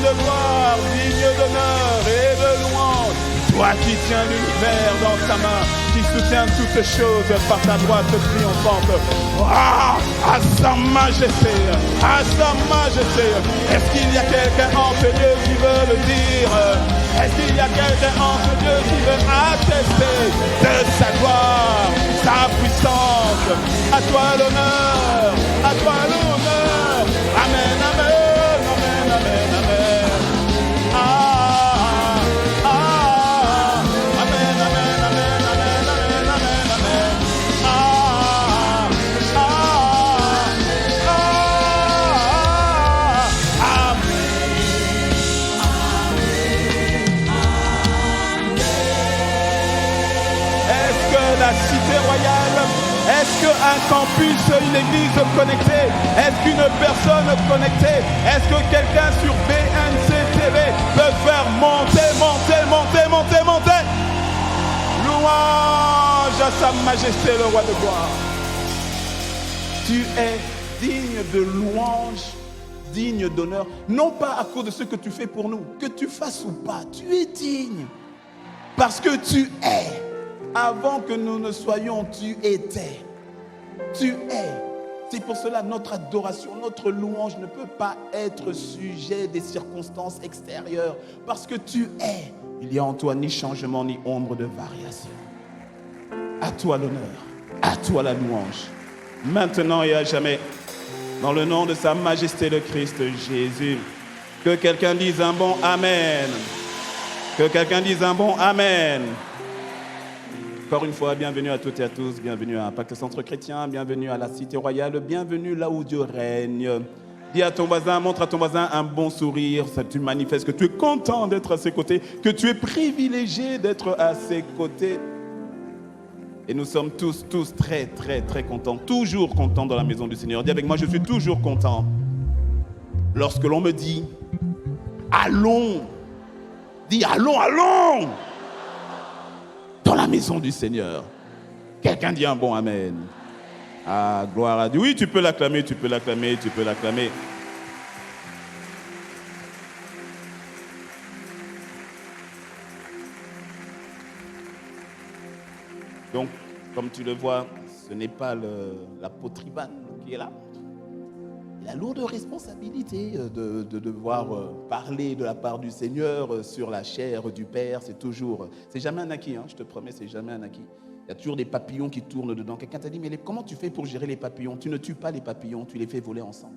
de gloire, digne d'honneur et de louange. Toi qui tiens l'univers dans ta main, qui soutiens toutes choses par ta droite triomphante. À sa majesté, à sa majesté. Est-ce qu'il y a quelqu'un entre Dieu qui veut le dire? Est-ce qu'il y a quelqu'un entre Dieu qui veut attester de sa gloire, sa puissance? À toi l'honneur, à toi l'honneur. Amen, amen, amen, amen, amen. La cité royale, est-ce qu'un campus, une église connectée, est-ce qu'une personne connectée, est-ce que quelqu'un sur BNC TV peut faire monter louange à sa majesté le roi de gloire? Tu es digne de louange, digne d'honneur, non pas à cause de ce que tu fais pour nous, que tu fasses ou pas, tu es digne parce que tu es. Avant que nous ne soyons, tu étais. Tu es. C'est pour cela notre adoration, notre louange ne peut pas être sujet des circonstances extérieures. Parce que tu es. Il n'y a en toi ni changement ni ombre de variation. À toi l'honneur, à toi la louange. Maintenant et à jamais. Dans le nom de sa majesté le Christ Jésus. Que quelqu'un dise un bon Amen. Que quelqu'un dise un bon Amen. Encore une fois, bienvenue à toutes et à tous, bienvenue à Impact Centre Chrétien, bienvenue à la Cité Royale, bienvenue là où Dieu règne. Dis à ton voisin, montre à ton voisin un bon sourire, ça tu manifestes que tu es content d'être à ses côtés, que tu es privilégié d'être à ses côtés. Et nous sommes tous très, très, très contents, toujours contents dans la maison du Seigneur. Dis avec moi, je suis toujours content. Lorsque l'on me dit, allons, dis allons, allons dans la maison du Seigneur. Quelqu'un dit un bon Amen. Ah, gloire à Dieu. Oui, tu peux l'acclamer, tu peux l'acclamer, tu peux l'acclamer. Donc, comme tu le vois, ce n'est pas l'apôtre Ivan qui est là. La lourde responsabilité de devoir parler de la part du Seigneur sur la chair du Père, c'est jamais un acquis, hein, je te promets, c'est jamais un acquis. Il y a toujours des papillons qui tournent dedans. Quelqu'un t'a dit, mais comment tu fais pour gérer les papillons? Tu ne tues pas les papillons, tu les fais voler ensemble.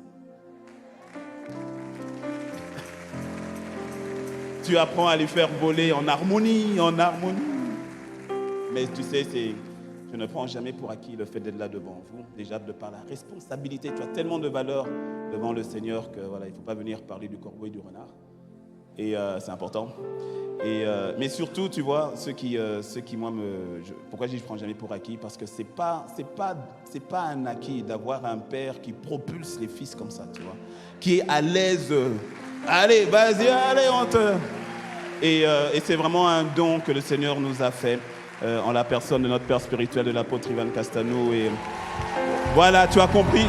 Tu apprends à les faire voler en harmonie. Mais tu sais, je ne prends jamais pour acquis le fait d'être là devant vous. Déjà, de par la responsabilité, tu as tellement de valeur devant le Seigneur que voilà, il ne faut pas venir parler du corbeau et du renard. Et c'est important. Mais surtout, tu vois, ceux qui moi, pourquoi je ne prends jamais pour acquis? Parce que c'est pas un acquis d'avoir un père qui propulse les fils comme ça, tu vois, qui est à l'aise. Allez, vas-y, allez, on te... Et c'est vraiment un don que le Seigneur nous a fait. En la personne de notre père spirituel, de l'apôtre Ivan Castano. Et voilà, tu as compris.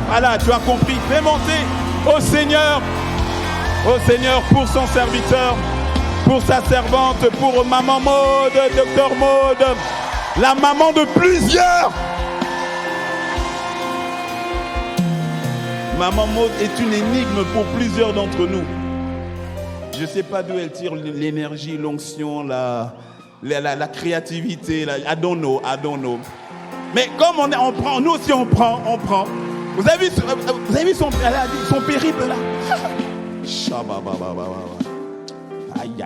Voilà, tu as compris. Fais monter au Seigneur pour son serviteur, pour sa servante, pour maman Maud, docteur Maud, la maman de plusieurs. Maman Maud est une énigme pour plusieurs d'entre nous. Je ne sais pas d'où elle tire l'énergie, l'onction, la créativité. I don't know. Mais comme on prend, nous aussi on prend. Vous avez vu son périple là? Aïe.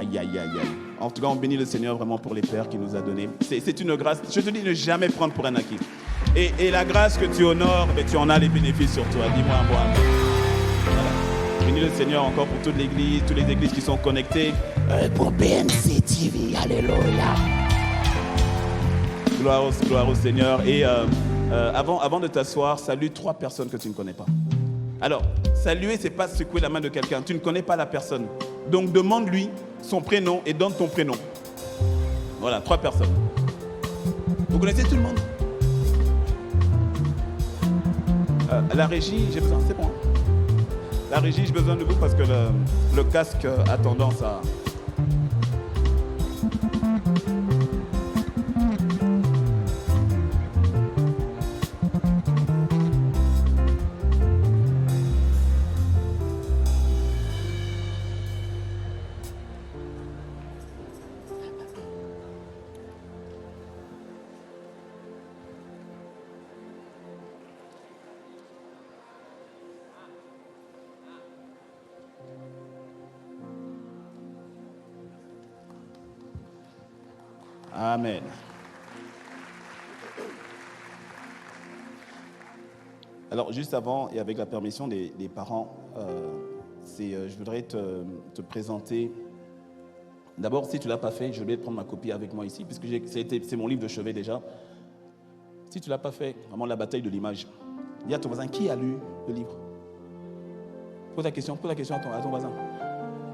En tout cas, on bénit le Seigneur vraiment pour les pères qu'il nous a donnés. C'est une grâce. Je te dis, ne jamais prendre pour un acquis. Et la grâce que tu honores, mais tu en as les bénéfices sur toi. Dis-moi un bon amen. Voilà. Bénis le Seigneur encore pour toute l'église, toutes les églises qui sont connectées. Pour BNC TV, alléluia. Gloire au Seigneur. Et avant de t'asseoir, salue 3 personnes que tu ne connais pas. Alors, saluer, c'est pas secouer la main de quelqu'un. Tu ne connais pas la personne. Donc, demande-lui son prénom et donne ton prénom. Voilà, 3 personnes. Vous connaissez tout le monde? La régie, j'ai besoin, c'est bon. La régie, j'ai besoin de vous parce que le casque a tendance à... Amen. Alors, juste avant, et avec la permission des parents, je voudrais te présenter. D'abord, si tu ne l'as pas fait, je vais prendre ma copie avec moi ici, puisque c'est mon livre de chevet déjà. Si tu ne l'as pas fait, vraiment la bataille de l'image. Dis à ton voisin, qui a lu le livre? Pose la question à ton voisin.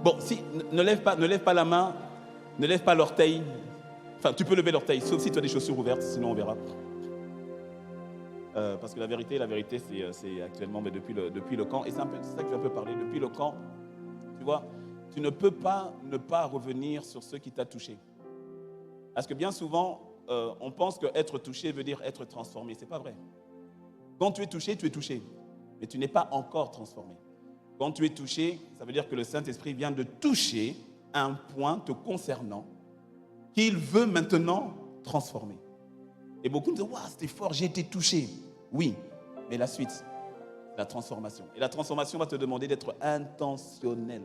Bon, si, ne lève pas la main, ne lève pas l'orteil. Enfin, tu peux lever l'orteil, sauf si tu as des chaussures ouvertes, sinon on verra. Parce que la vérité, c'est actuellement depuis le camp, et c'est ça que je vais un peu parler. Depuis le camp, tu vois, tu ne peux pas ne pas revenir sur ce qui t'a touché. Parce que bien souvent, on pense qu'être touché veut dire être transformé. Ce n'est pas vrai. Quand tu es touché, mais tu n'es pas encore transformé. Quand tu es touché, ça veut dire que le Saint-Esprit vient de toucher un point te concernant qu'il veut maintenant transformer. Et beaucoup me disent, waouh, c'était fort, j'ai été touché. Oui, mais la suite, la transformation. Et la transformation va te demander d'être intentionnel.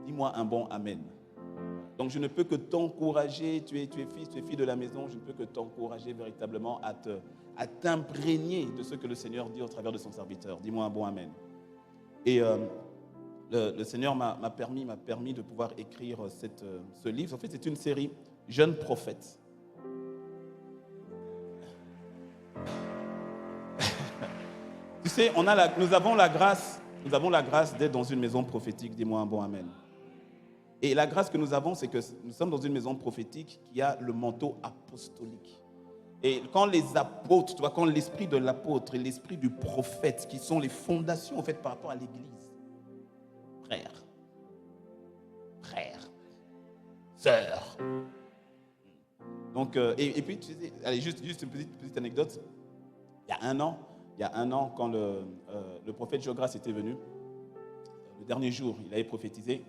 Dis-moi un bon amen. Donc je ne peux que t'encourager, tu es fils, tu es fille de la maison, je ne peux que t'encourager véritablement à t'imprégner de ce que le Seigneur dit au travers de son serviteur. Dis-moi un bon amen. Et le Seigneur m'a permis de pouvoir écrire ce livre. En fait, c'est une série Jeunes prophètes. Tu sais, nous avons la grâce d'être dans une maison prophétique. Dis-moi un bon amen. Et la grâce que nous avons, c'est que nous sommes dans une maison prophétique qui a le manteau apostolique. Et quand les apôtres, tu vois, quand l'esprit de l'apôtre et l'esprit du prophète, qui sont les fondations en fait par rapport à l'Église, frère, sœur. Donc, et puis, tu sais, allez, juste une petite anecdote. Il y a un an, quand le prophète Jogras était venu, le dernier jour, il avait prophétisé,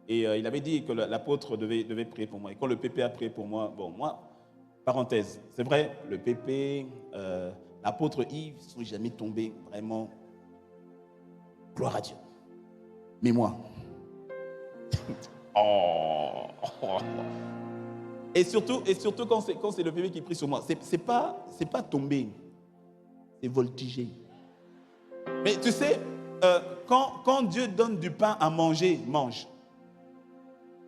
et il avait dit que l'apôtre devait prier pour moi. Et quand le PP a prié pour moi, bon, moi, parenthèse, c'est vrai, le PP, l'apôtre Yves, ils ne sont jamais tombés, vraiment, gloire à Dieu. Mais moi, Et surtout quand c'est le bébé qui prie sur moi, c'est pas tomber, c'est voltiger. Mais tu sais, quand Dieu donne du pain à manger, mange.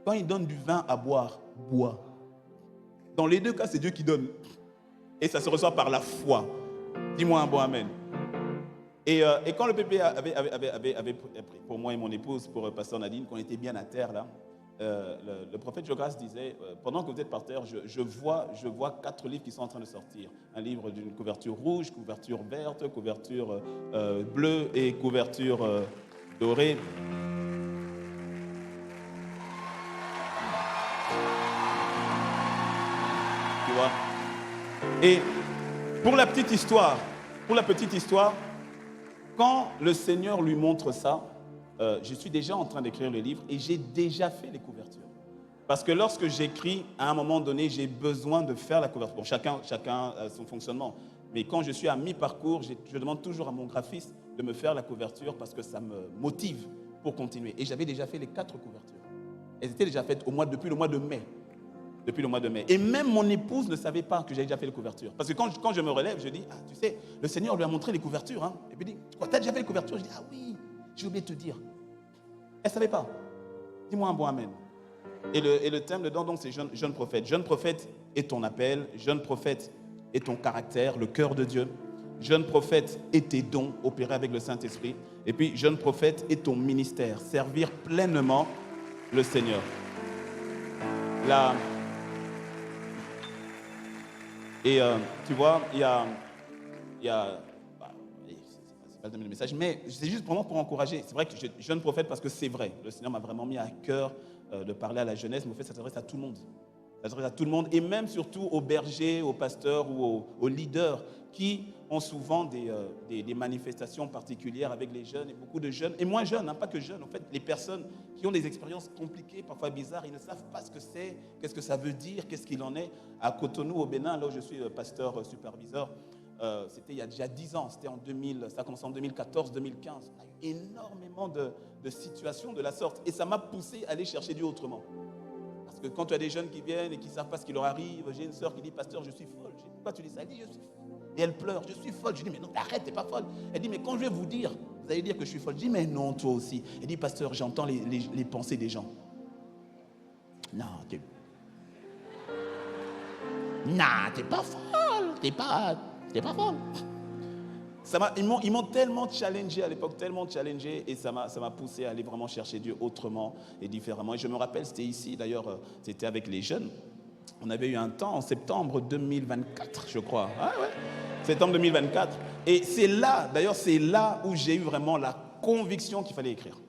Quand il donne du vin à boire, bois. Dans les deux cas, c'est Dieu qui donne. Et ça se reçoit par la foi. Dis-moi un bon amen. Et quand le bébé avait pris pour moi et mon épouse, pour pasteur Nadine, qu'on était bien à terre là, le prophète Jogras disait, pendant que vous êtes par terre, je vois 4 livres qui sont en train de sortir. Un livre d'une couverture rouge, couverture verte, couverture bleue et couverture dorée. Tu vois? Et pour la petite histoire, quand le Seigneur lui montre ça, je suis déjà en train d'écrire le livre et j'ai déjà fait les couvertures. Parce que lorsque j'écris, à un moment donné, j'ai besoin de faire la couverture. Bon, chacun a son fonctionnement. Mais quand je suis à mi-parcours, je demande toujours à mon graphiste de me faire la couverture parce que ça me motive pour continuer. Et j'avais déjà fait les 4 couvertures. Elles étaient déjà faites depuis le mois de mai. Et même mon épouse ne savait pas que j'avais déjà fait les couvertures. Parce que quand je me relève, je dis, tu sais, le Seigneur lui a montré les couvertures. Hein. Et puis il dit, quoi, tu as déjà fait les couvertures? Je dis, ah oui, j'ai oublié de te dire. Elle ne savait pas. Dis-moi un bon amen. Et le thème dedans, donc, c'est jeune prophète. Jeune prophète est ton appel. Jeune prophète est ton caractère, le cœur de Dieu. Jeune prophète est tes dons opérés avec le Saint-Esprit. Et puis, jeune prophète est ton ministère, servir pleinement le Seigneur. Et tu vois, il y a pas le message, mais c'est juste vraiment pour encourager. C'est vrai que je suis jeune prophète parce que c'est vrai. Le Seigneur m'a vraiment mis à cœur de parler à la jeunesse, mais au fait, ça s'adresse à tout le monde. Ça s'adresse à tout le monde, et même surtout aux bergers, aux pasteurs ou aux leaders qui ont souvent des manifestations particulières avec les jeunes, et beaucoup de jeunes, et moins jeunes, hein, pas que jeunes. En fait, les personnes qui ont des expériences compliquées, parfois bizarres, ils ne savent pas ce que c'est, qu'est-ce que ça veut dire, qu'est-ce qu'il en est. À Cotonou, au Bénin, là où je suis pasteur superviseur, c'était il y a déjà 10 ans, c'était en 2000, ça a commencé en 2014, 2015. On a eu énormément de situations de la sorte, et ça m'a poussé à aller chercher Dieu autrement. Parce que quand tu as des jeunes qui viennent et qui ne savent pas ce qui leur arrive, j'ai une sœur qui dit, pasteur, je suis folle. Je dis, pourquoi tu dis ça? Elle dit, je suis folle. Et elle pleure, je suis folle. Je dis, mais non, arrête, t'es pas folle. Elle dit, mais quand je vais vous dire, vous allez dire que je suis folle. Je dis, mais non, toi aussi. Elle dit, pasteur, j'entends les pensées des gens. Non, t'es pas folle. T'es pas folle. Ils m'ont tellement challengé à l'époque, et ça m'a poussé à aller vraiment chercher Dieu autrement et différemment. Et je me rappelle, c'était ici, d'ailleurs, c'était avec les jeunes. On avait eu un temps en septembre 2024, je crois. Ah ouais, septembre 2024. Et c'est là où j'ai eu vraiment la conviction qu'il fallait écrire.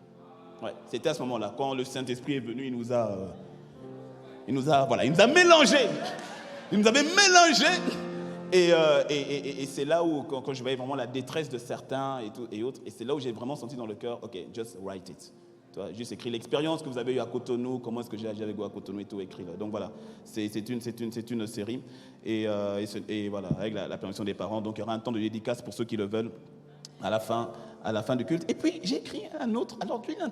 Ouais, c'était à ce moment-là, quand le Saint-Esprit est venu, il nous a mélangés. Il nous avait mélangés. Et c'est là où, quand je voyais vraiment la détresse de certains et autres, et c'est là où j'ai vraiment senti dans le cœur, ok, just write it. Tu vois, juste écris l'expérience que vous avez eue à Cotonou, comment est-ce que j'ai agi avec vous à Cotonou et tout, écris-le. Donc voilà, c'est une série, et voilà, avec la permission des parents. Donc il y aura un temps de dédicace pour ceux qui le veulent à la fin du culte. Et puis j'ai écrit un autre, alors lui il est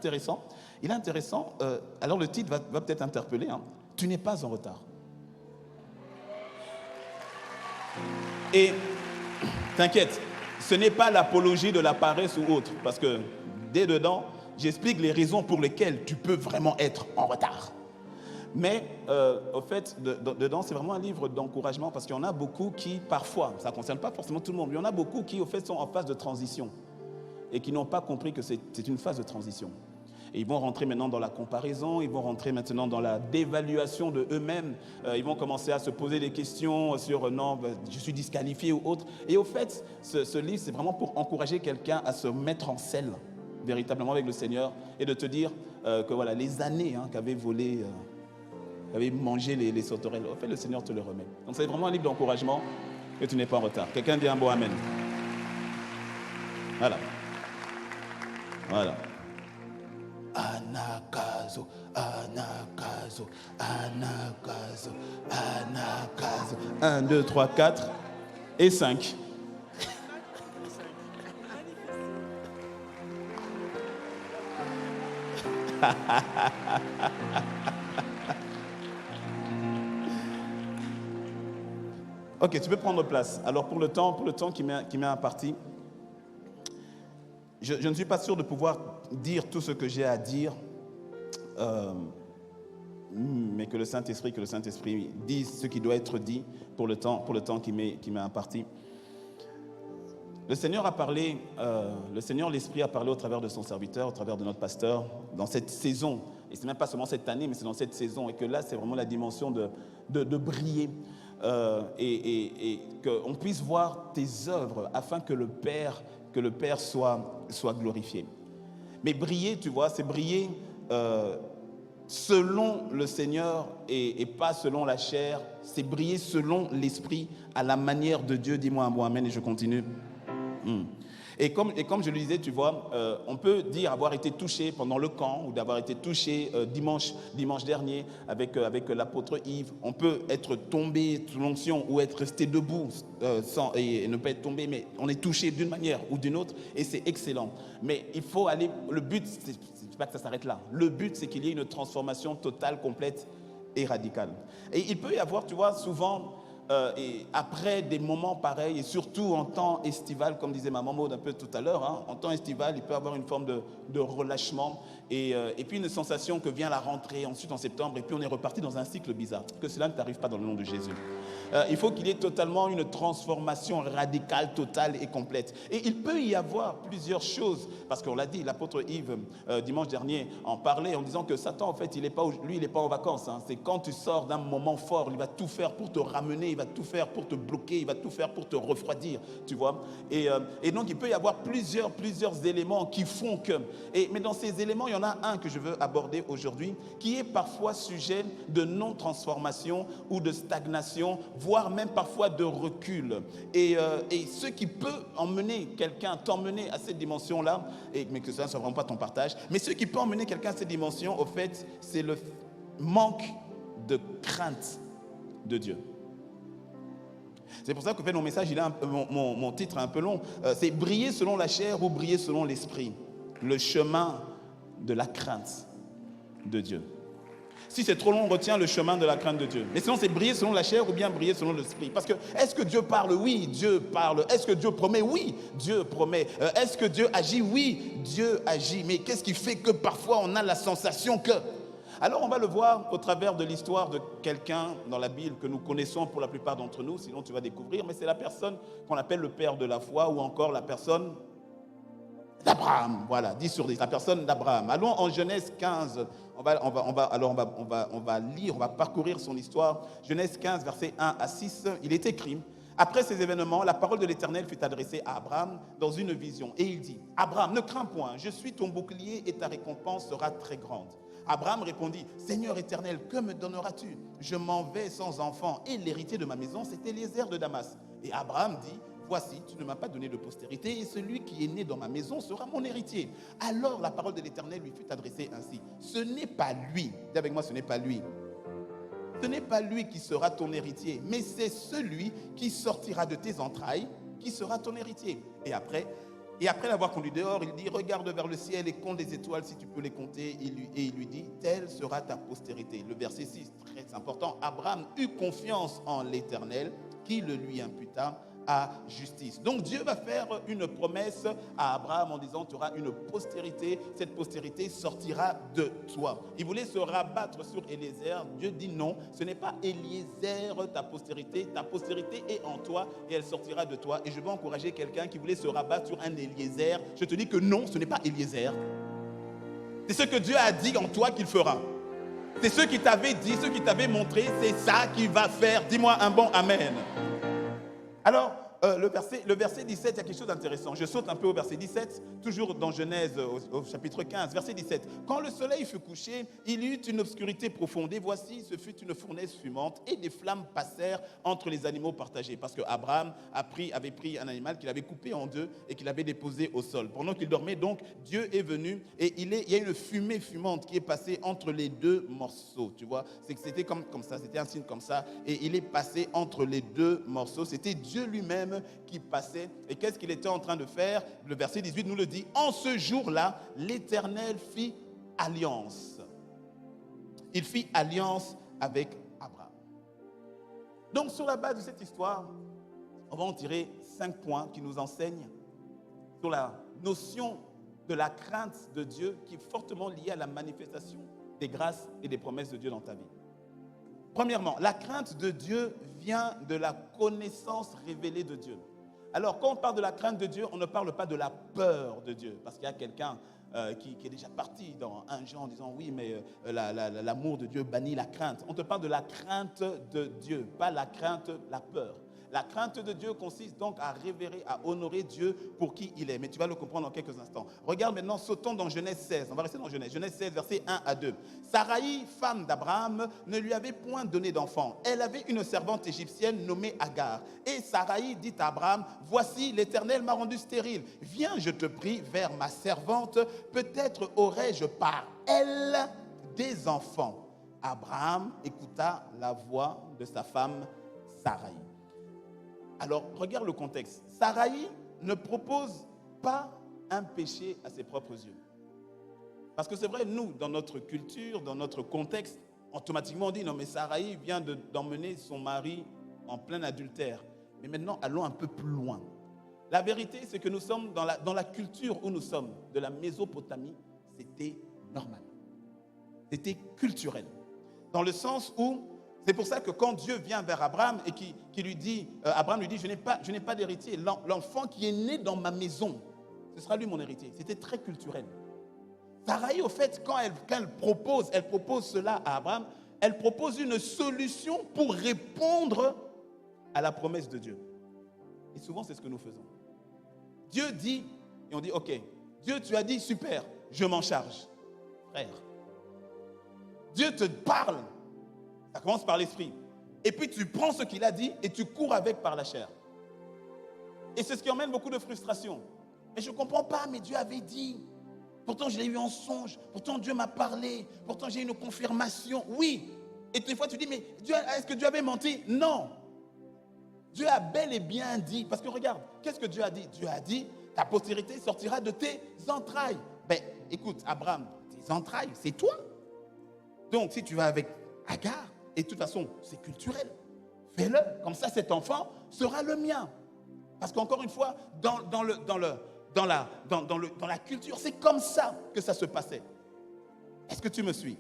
intéressant, alors le titre va peut-être interpeller, hein. Tu n'es pas en retard. Et t'inquiète, ce n'est pas l'apologie de la paresse ou autre, parce que dès dedans, j'explique les raisons pour lesquelles tu peux vraiment être en retard. Mais au fait, dedans, c'est vraiment un livre d'encouragement, parce qu'il y en a beaucoup qui, parfois, ça ne concerne pas forcément tout le monde, mais il y en a beaucoup qui, au fait, sont en phase de transition et qui n'ont pas compris que c'est une phase de transition. Et ils vont rentrer maintenant dans la comparaison, ils vont rentrer maintenant dans la dévaluation de eux-mêmes. Ils vont commencer à se poser des questions sur non, je suis disqualifié ou autre. Et au fait, ce livre, c'est vraiment pour encourager quelqu'un à se mettre en selle véritablement avec le Seigneur et de te dire que voilà, les années qu'avaient volé, qu'avaient mangé les sauterelles, au fait, le Seigneur te le remet. Donc c'est vraiment un livre d'encouragement que tu n'es pas en retard. Quelqu'un dit un beau amen. Voilà. Voilà. Anakazo, anakazo, anakazo, anakazo. 1, 2, 3, 4 et 5. Ok, tu peux prendre place. Alors pour le temps qui m'est imparti, je ne suis pas sûr de pouvoir dire tout ce que j'ai à dire, mais que le Saint-Esprit dise ce qui doit être dit pour le temps qui m'est imparti. Le Seigneur a parlé, l'Esprit a parlé au travers de son serviteur, au travers de notre pasteur, dans cette saison. Et ce n'est même pas seulement cette année, mais c'est dans cette saison. Et que là, c'est vraiment la dimension de briller. Et qu'on puisse voir tes œuvres afin que le Père soit glorifié. Mais briller, tu vois, c'est briller selon le Seigneur et pas selon la chair. C'est briller selon l'Esprit à la manière de Dieu. Dis-moi un bon amen et je continue. Et comme je le disais, tu vois, on peut dire avoir été touché pendant le camp ou d'avoir été touché dimanche dernier avec l'apôtre Yves. On peut être tombé sous l'onction ou être resté debout et ne pas être tombé, mais on est touché d'une manière ou d'une autre et c'est excellent. Mais il faut aller, le but, c'est pas que ça s'arrête là. Le but, c'est qu'il y ait une transformation totale, complète et radicale. Et il peut y avoir, tu vois, souvent... et après des moments pareils, et surtout en temps estival, comme disait Maman Maud un peu tout à l'heure, en temps estival, il peut y avoir une forme de relâchement et puis une sensation que vient la rentrée, ensuite en septembre, et puis on est reparti dans un cycle bizarre. Que cela ne t'arrive pas dans le nom de Jésus. Il faut qu'il y ait totalement une transformation radicale, totale et complète. Et il peut y avoir plusieurs choses, parce qu'on l'a dit, l'apôtre Yves, dimanche dernier, en parlait en disant que Satan, en fait, il n'est pas en vacances. C'est quand tu sors d'un moment fort, il va tout faire pour te ramener, va tout faire pour te bloquer, il va tout faire pour te refroidir, tu vois. Et donc, il peut y avoir plusieurs éléments qui font que... Mais dans ces éléments, il y en a un que je veux aborder aujourd'hui, qui est parfois sujet de non-transformation ou de stagnation, voire même parfois de recul. Et ce qui peut t'emmener à cette dimension-là, mais que ça ne soit vraiment pas ton partage, mais ce qui peut emmener quelqu'un à cette dimension, au fait, c'est le manque de crainte de Dieu. C'est pour ça que mon message, mon titre est un peu long. C'est briller selon la chair ou briller selon l'esprit. Le chemin de la crainte de Dieu. Si c'est trop long, on retient le chemin de la crainte de Dieu. Mais sinon, c'est briller selon la chair ou bien briller selon l'esprit. Parce que, est-ce que Dieu parle? Oui, Dieu parle. Est-ce que Dieu promet? Oui, Dieu promet. Est-ce que Dieu agit? Oui, Dieu agit. Mais qu'est-ce qui fait que parfois on a la sensation que... Alors on va le voir au travers de l'histoire de quelqu'un dans la Bible que nous connaissons pour la plupart d'entre nous, sinon tu vas découvrir, mais c'est la personne qu'on appelle le père de la foi ou encore la personne d'Abraham. Voilà, 10 sur 10, la personne d'Abraham. Allons en Genèse 15, on va lire, on va parcourir son histoire. Genèse 15, versets 1 à 6, il est écrit: après ces événements, la parole de l'Éternel fut adressée à Abraham dans une vision. Et il dit: Abraham, ne crains point, je suis ton bouclier et ta récompense sera très grande. Abraham répondit: Seigneur éternel, que me donneras-tu? Je m'en vais sans enfant, et l'héritier de ma maison, c'est Éléazar de Damas. Et Abraham dit: voici, tu ne m'as pas donné de postérité, et celui qui est né dans ma maison sera mon héritier. Alors la parole de l'Éternel lui fut adressée ainsi: ce n'est pas lui, dis avec moi, ce n'est pas lui. Ce n'est pas lui qui sera ton héritier, mais c'est celui qui sortira de tes entrailles qui sera ton héritier. Et après l'avoir conduit dehors, il dit: regarde vers le ciel et compte les étoiles si tu peux les compter. Et il lui dit: telle sera ta postérité. Le verset 6, très important: Abraham eut confiance en l'Éternel qui le lui imputa à justice. Donc Dieu va faire une promesse à Abraham en disant: tu auras une postérité, cette postérité sortira de toi. Il voulait se rabattre sur Éléazar. Dieu dit: non, ce n'est pas Éléazar ta postérité est en toi et elle sortira de toi. Et je veux encourager quelqu'un qui voulait se rabattre sur un Éléazar. Je te dis que non, ce n'est pas Éléazar. C'est ce que Dieu a dit en toi qu'il fera. C'est ce qu'il t'avait dit, ce qu'il t'avait montré, c'est ça qu'il va faire. Dis-moi un bon amen. Alors, le verset 17, il y a quelque chose d'intéressant. Je saute un peu au verset 17, toujours dans Genèse au chapitre 15, verset 17. Quand le soleil fut couché, il y eut une obscurité profonde. Et voici, ce fut une fournaise fumante et des flammes passèrent entre les animaux partagés. Parce qu'Abraham avait pris un animal qu'il avait coupé en deux et qu'il avait déposé au sol. Pendant qu'il dormait, donc, Dieu est venu et il y a une fumée fumante qui est passée entre les deux morceaux. Tu vois, c'était comme ça, c'était un signe comme ça. Et il est passé entre les deux morceaux. C'était Dieu lui-même qui passait. Et qu'est-ce qu'il était en train de faire? Le verset 18 nous le dit: en ce jour-là, l'Éternel fit alliance. Il fit alliance avec Abraham. Donc sur la base de cette histoire, on va en tirer 5 points qui nous enseignent sur la notion de la crainte de Dieu qui est fortement liée à la manifestation des grâces et des promesses de Dieu dans ta vie. Premièrement, la crainte de Dieu vient de la connaissance révélée de Dieu. Alors, quand on parle de la crainte de Dieu, on ne parle pas de la peur de Dieu. Parce qu'il y a quelqu'un qui est déjà parti dans un genre en disant: oui, mais l'amour de Dieu bannit la crainte. On te parle de la crainte de Dieu, pas la crainte, la peur. La crainte de Dieu consiste donc à révérer, à honorer Dieu pour qui il est. Mais tu vas le comprendre dans quelques instants. Regarde maintenant, sautons dans Genèse 16. On va rester dans Genèse 16, versets 1 à 2. Sarai, femme d'Abraham, ne lui avait point donné d'enfant. Elle avait une servante égyptienne nommée Agar. Et Sarai dit à Abraham: voici, l'Éternel m'a rendu stérile. Viens, je te prie, vers ma servante. Peut-être aurai-je par elle des enfants. Abraham écouta la voix de sa femme Sarai. Alors, regarde le contexte. Sarai ne propose pas un péché à ses propres yeux. Parce que c'est vrai, nous, dans notre culture, dans notre contexte, automatiquement on dit: non, mais Sarai vient d'emmener son mari en plein adultère. Mais maintenant, allons un peu plus loin. La vérité, c'est que nous sommes dans la culture où nous sommes, de la Mésopotamie, c'était normal. C'était culturel. Dans le sens où, c'est pour ça que quand Dieu vient vers Abraham et qui lui dit, Abraham lui dit: je n'ai pas d'héritier. L'enfant qui est né dans ma maison, ce sera lui mon héritier. C'était très culturel. Sarai, au fait, quand elle propose cela à Abraham, elle propose une solution pour répondre à la promesse de Dieu. Et souvent, c'est ce que nous faisons. Dieu dit, et on dit, ok, Dieu, tu as dit, super, je m'en charge. Frère, Dieu te parle, ça commence par l'esprit. Et puis tu prends ce qu'il a dit et tu cours avec par la chair. Et c'est ce qui emmène beaucoup de frustration. Mais je ne comprends pas, mais Dieu avait dit. Pourtant, je l'ai eu en songe. Pourtant, Dieu m'a parlé. Pourtant, j'ai une confirmation. Oui. Et des fois, tu dis, mais Dieu, est-ce que Dieu avait menti? Non. Dieu a bel et bien dit. Parce que regarde, qu'est-ce que Dieu a dit? Dieu a dit, ta postérité sortira de tes entrailles. Ben, écoute, Abraham, tes entrailles, c'est toi. Donc, si tu vas avec Agar, et de toute façon, c'est culturel, fais-le. Comme ça, cet enfant sera le mien. Parce qu'encore une fois, dans la culture, c'est comme ça que ça se passait. Est-ce que tu me suis?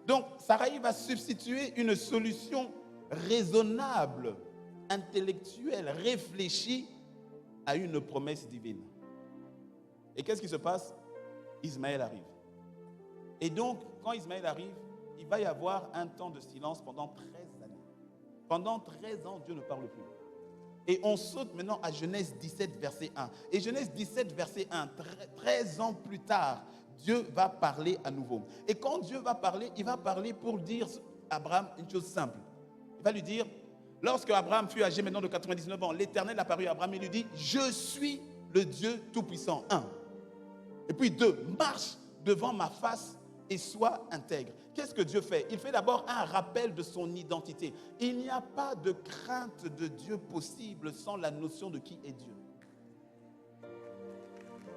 Donc, Sarai va substituer une solution raisonnable, intellectuelle, réfléchie à une promesse divine. Et qu'est-ce qui se passe? Ismaël arrive. Et donc, quand Ismaël arrive, il va y avoir un temps de silence pendant 13 années. Pendant 13 ans, Dieu ne parle plus. Et on saute maintenant à Genèse 17, verset 1. Et Genèse 17, verset 1, 13 ans plus tard, Dieu va parler à nouveau. Et quand Dieu va parler, il va parler pour dire à Abraham une chose simple. Il va lui dire, lorsque Abraham fut âgé maintenant de 99 ans, l'Éternel apparut à Abraham et lui dit, je suis le Dieu Tout-Puissant. 1. Et puis 2, marche devant ma face et sois intègre. Qu'est-ce que Dieu fait? Il fait d'abord un rappel de son identité. Il n'y a pas de crainte de Dieu possible sans la notion de qui est Dieu.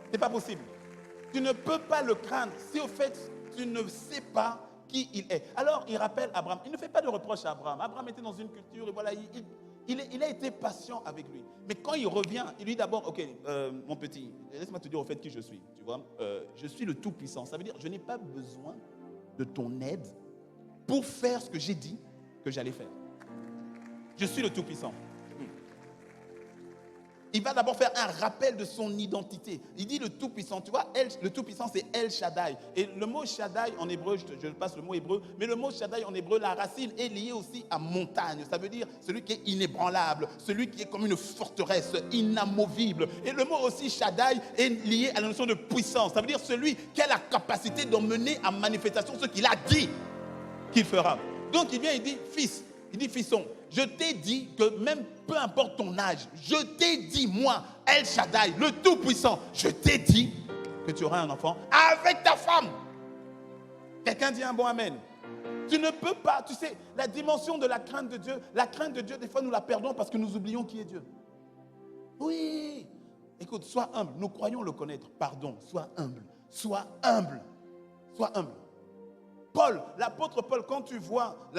Ce n'est pas possible. Tu ne peux pas le craindre si au fait tu ne sais pas qui il est. Alors il rappelle Abraham. Il ne fait pas de reproche à Abraham. Abraham était dans une culture et voilà, il a été patient avec lui. Mais quand il revient, il lui dit d'abord, ok, mon petit, laisse-moi te dire au fait qui je suis. Tu vois, je suis le Tout-Puissant. Ça veut dire, je n'ai pas besoin de ton aide pour faire ce que j'ai dit que j'allais faire. Je suis le Tout-Puissant. Il va d'abord faire un rappel de son identité. Il dit le Tout-Puissant. Tu vois, le Tout-Puissant, c'est El Shaddai. Et le mot Shaddai en hébreu, je passe le mot hébreu, mais le mot Shaddai en hébreu, la racine est liée aussi à montagne. Ça veut dire celui qui est inébranlable, celui qui est comme une forteresse, inamovible. Et le mot aussi Shaddai est lié à la notion de puissance. Ça veut dire celui qui a la capacité d'emmener à manifestation ce qu'il a dit qu'il fera. Donc il vient, il dit fils, il dit fisson. Je t'ai dit que même peu importe ton âge, je t'ai dit, moi, El Shaddai, le Tout-Puissant, je t'ai dit que tu auras un enfant avec ta femme. Quelqu'un dit un bon amen. Tu ne peux pas, tu sais, la dimension de la crainte de Dieu, des fois nous la perdons parce que nous oublions qui est Dieu. Oui. Écoute, sois humble, nous croyons le connaître. Pardon, sois humble, sois humble, sois humble. Paul, l'apôtre Paul, quand tu vois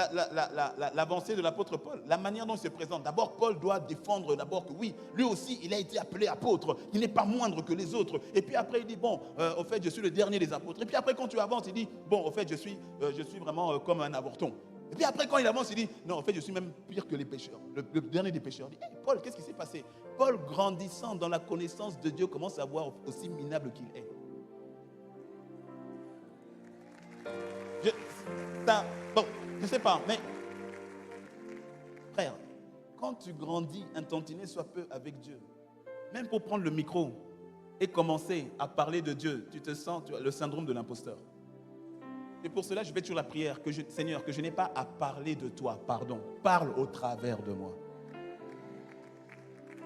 l'avancée de l'apôtre Paul, la manière dont il se présente, d'abord Paul doit défendre d'abord que oui, lui aussi il a été appelé apôtre, il n'est pas moindre que les autres. Et puis après il dit bon, au fait je suis le dernier des apôtres. Et puis après quand tu avances, il dit bon, au fait je suis vraiment comme un avorton. Et puis après quand il avance, il dit non, au fait je suis même pire que les pécheurs, le dernier des pécheurs. Il dit hey, Paul, qu'est-ce qui s'est passé? Paul, grandissant dans la connaissance de Dieu, commence à voir aussi minable qu'il est. Je ne sais pas, mais frère, quand tu grandis un tantinet soit peu avec Dieu, même pour prendre le micro et commencer à parler de Dieu, tu te sens, tu as le syndrome de l'imposteur. Et pour cela, je vais toujours la prière, Seigneur, que je n'ai pas à parler de toi, pardon, parle au travers de moi.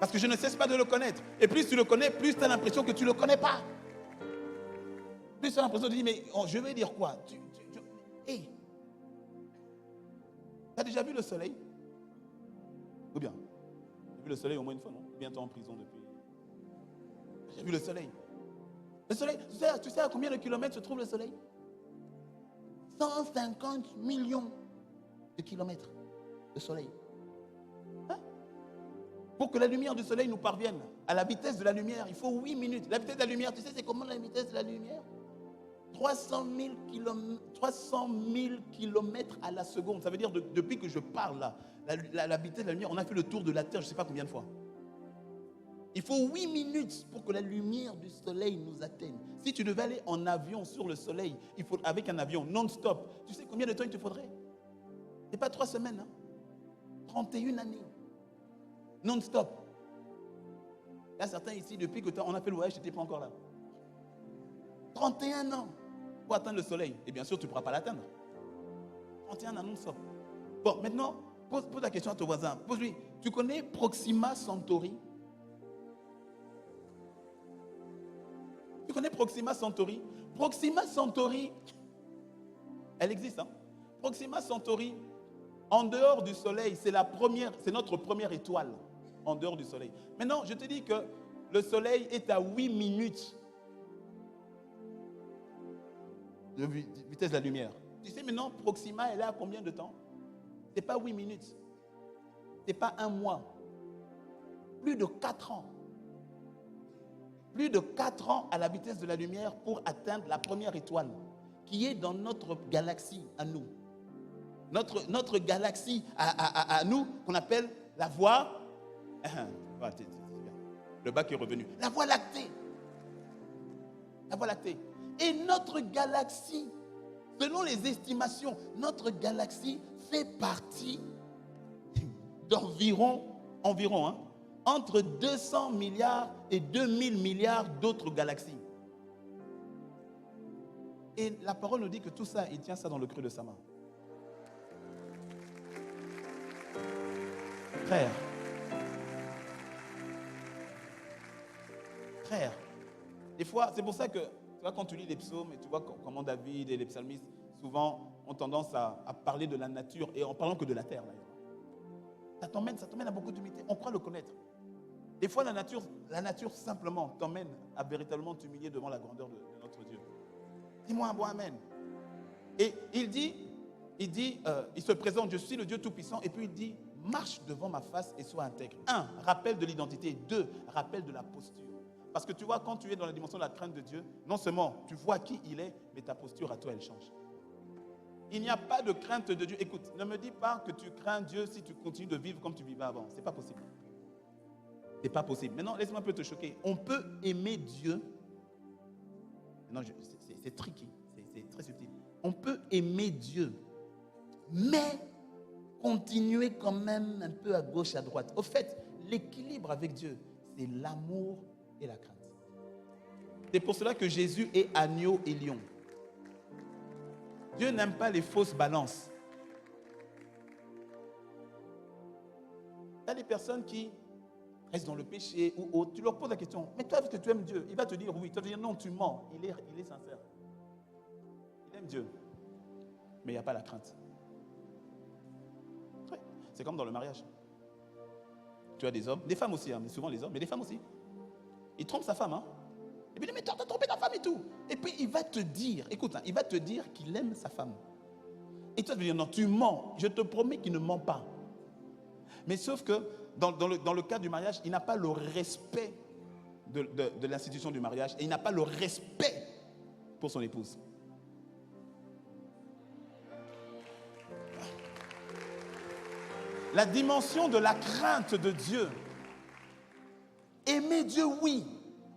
Parce que je ne cesse pas de le connaître. Et plus tu le connais, plus tu as l'impression que tu ne le connais pas. Plus tu as l'impression de dire, mais je vais dire quoi? Hey, tu as déjà vu le soleil? Ou bien, tu as vu le soleil au moins une fois, non? Bientôt en prison depuis. Tu as déjà vu le soleil? Le soleil, tu sais à combien de kilomètres se trouve le soleil? 150 millions de kilomètres de soleil. Hein? Pour que la lumière du soleil nous parvienne à la vitesse de la lumière, il faut 8 minutes. La vitesse de la lumière, tu sais c'est comment la vitesse de la lumière? 300 000 kilomètres à la seconde. Ça veut dire depuis que je parle là, la vitesse de la lumière, on a fait le tour de la Terre, je ne sais pas combien de fois. Il faut 8 minutes pour que la lumière du soleil nous atteigne. Si tu devais aller en avion sur le soleil, avec un avion non-stop, tu sais combien de temps il te faudrait? Ce n'est pas 3 semaines, hein? 31 années. Non-stop. Il y a certains ici, depuis qu'on a fait le voyage, je n'étais pas encore là. 31 ans pour atteindre le soleil. Et bien sûr, tu ne pourras pas l'atteindre. 31 ans non-stop. Bon, maintenant, pose la question à ton voisin. Pose-lui, tu connais Proxima Centauri? Tu connais Proxima Centauri? Proxima Centauri, elle existe, hein? Proxima Centauri, en dehors du soleil, c'est notre première étoile en dehors du soleil. Maintenant, je te dis que le soleil est à 8 minutes de vitesse de la lumière. Tu sais maintenant, Proxima, elle est à combien de temps? Ce n'est pas 8 minutes. Ce n'est pas un mois. Plus de 4 ans. Plus de 4 ans à la vitesse de la lumière pour atteindre la première étoile qui est dans notre galaxie à nous. Notre galaxie à nous, qu'on appelle la Voie... Le bac est revenu. La Voie lactée. La Voie lactée. Et notre galaxie, selon les estimations, notre galaxie fait partie d'environ, entre 200 milliards et 2000 milliards d'autres galaxies. Et la parole nous dit que tout ça, il tient ça dans le creux de sa main. Frère, des fois, c'est pour ça que, tu vois, quand tu lis les psaumes, et tu vois comment David et les psalmistes, souvent, ont tendance à parler de la nature, et en parlant que de la terre, d'ailleurs. Ça t'emmène à beaucoup d'humilité. On croit le connaître. Des fois, la nature simplement t'emmène à véritablement t'humilier devant la grandeur de notre Dieu. Dis-moi un bon amen. Et il se présente, je suis le Dieu Tout-Puissant, et puis il dit, marche devant ma face et sois intègre. 1, rappel de l'identité. 2, rappel de la posture. Parce que tu vois, quand tu es dans la dimension de la crainte de Dieu, non seulement tu vois qui il est, mais ta posture à toi, elle change. Il n'y a pas de crainte de Dieu. Écoute, ne me dis pas que tu crains Dieu si tu continues de vivre comme tu vivais avant. Ce n'est pas possible. Ce n'est pas possible. Maintenant, laisse-moi un peu te choquer. On peut aimer Dieu. Non, c'est tricky. C'est très subtil. On peut aimer Dieu, mais continuer quand même un peu à gauche, à droite. Au fait, l'équilibre avec Dieu, c'est l'amour et la crainte. C'est pour cela que Jésus est agneau et lion. Dieu n'aime pas les fausses balances. Il y a des personnes qui restent dans le péché ou autre. Tu leur poses la question, mais toi, est-ce que tu aimes Dieu? Il va te dire oui. Tu vas te dire non, tu mens. Il est sincère. Il aime Dieu. Mais il n'y a pas la crainte. Oui. C'est comme dans le mariage. Tu as des hommes, des femmes aussi, mais souvent les hommes, mais des femmes aussi. Il trompe sa femme, et puis il dit, mais toi, t'as trompé ta femme et tout. Et puis il va te dire, écoute, il va te dire qu'il aime sa femme. Et toi, tu vas dire, non, tu mens. Je te promets qu'il ne ment pas. Mais sauf que, dans le cas du mariage, il n'a pas le respect de l'institution du mariage, et il n'a pas le respect pour son épouse. La dimension de la crainte de Dieu. Aimer Dieu, oui.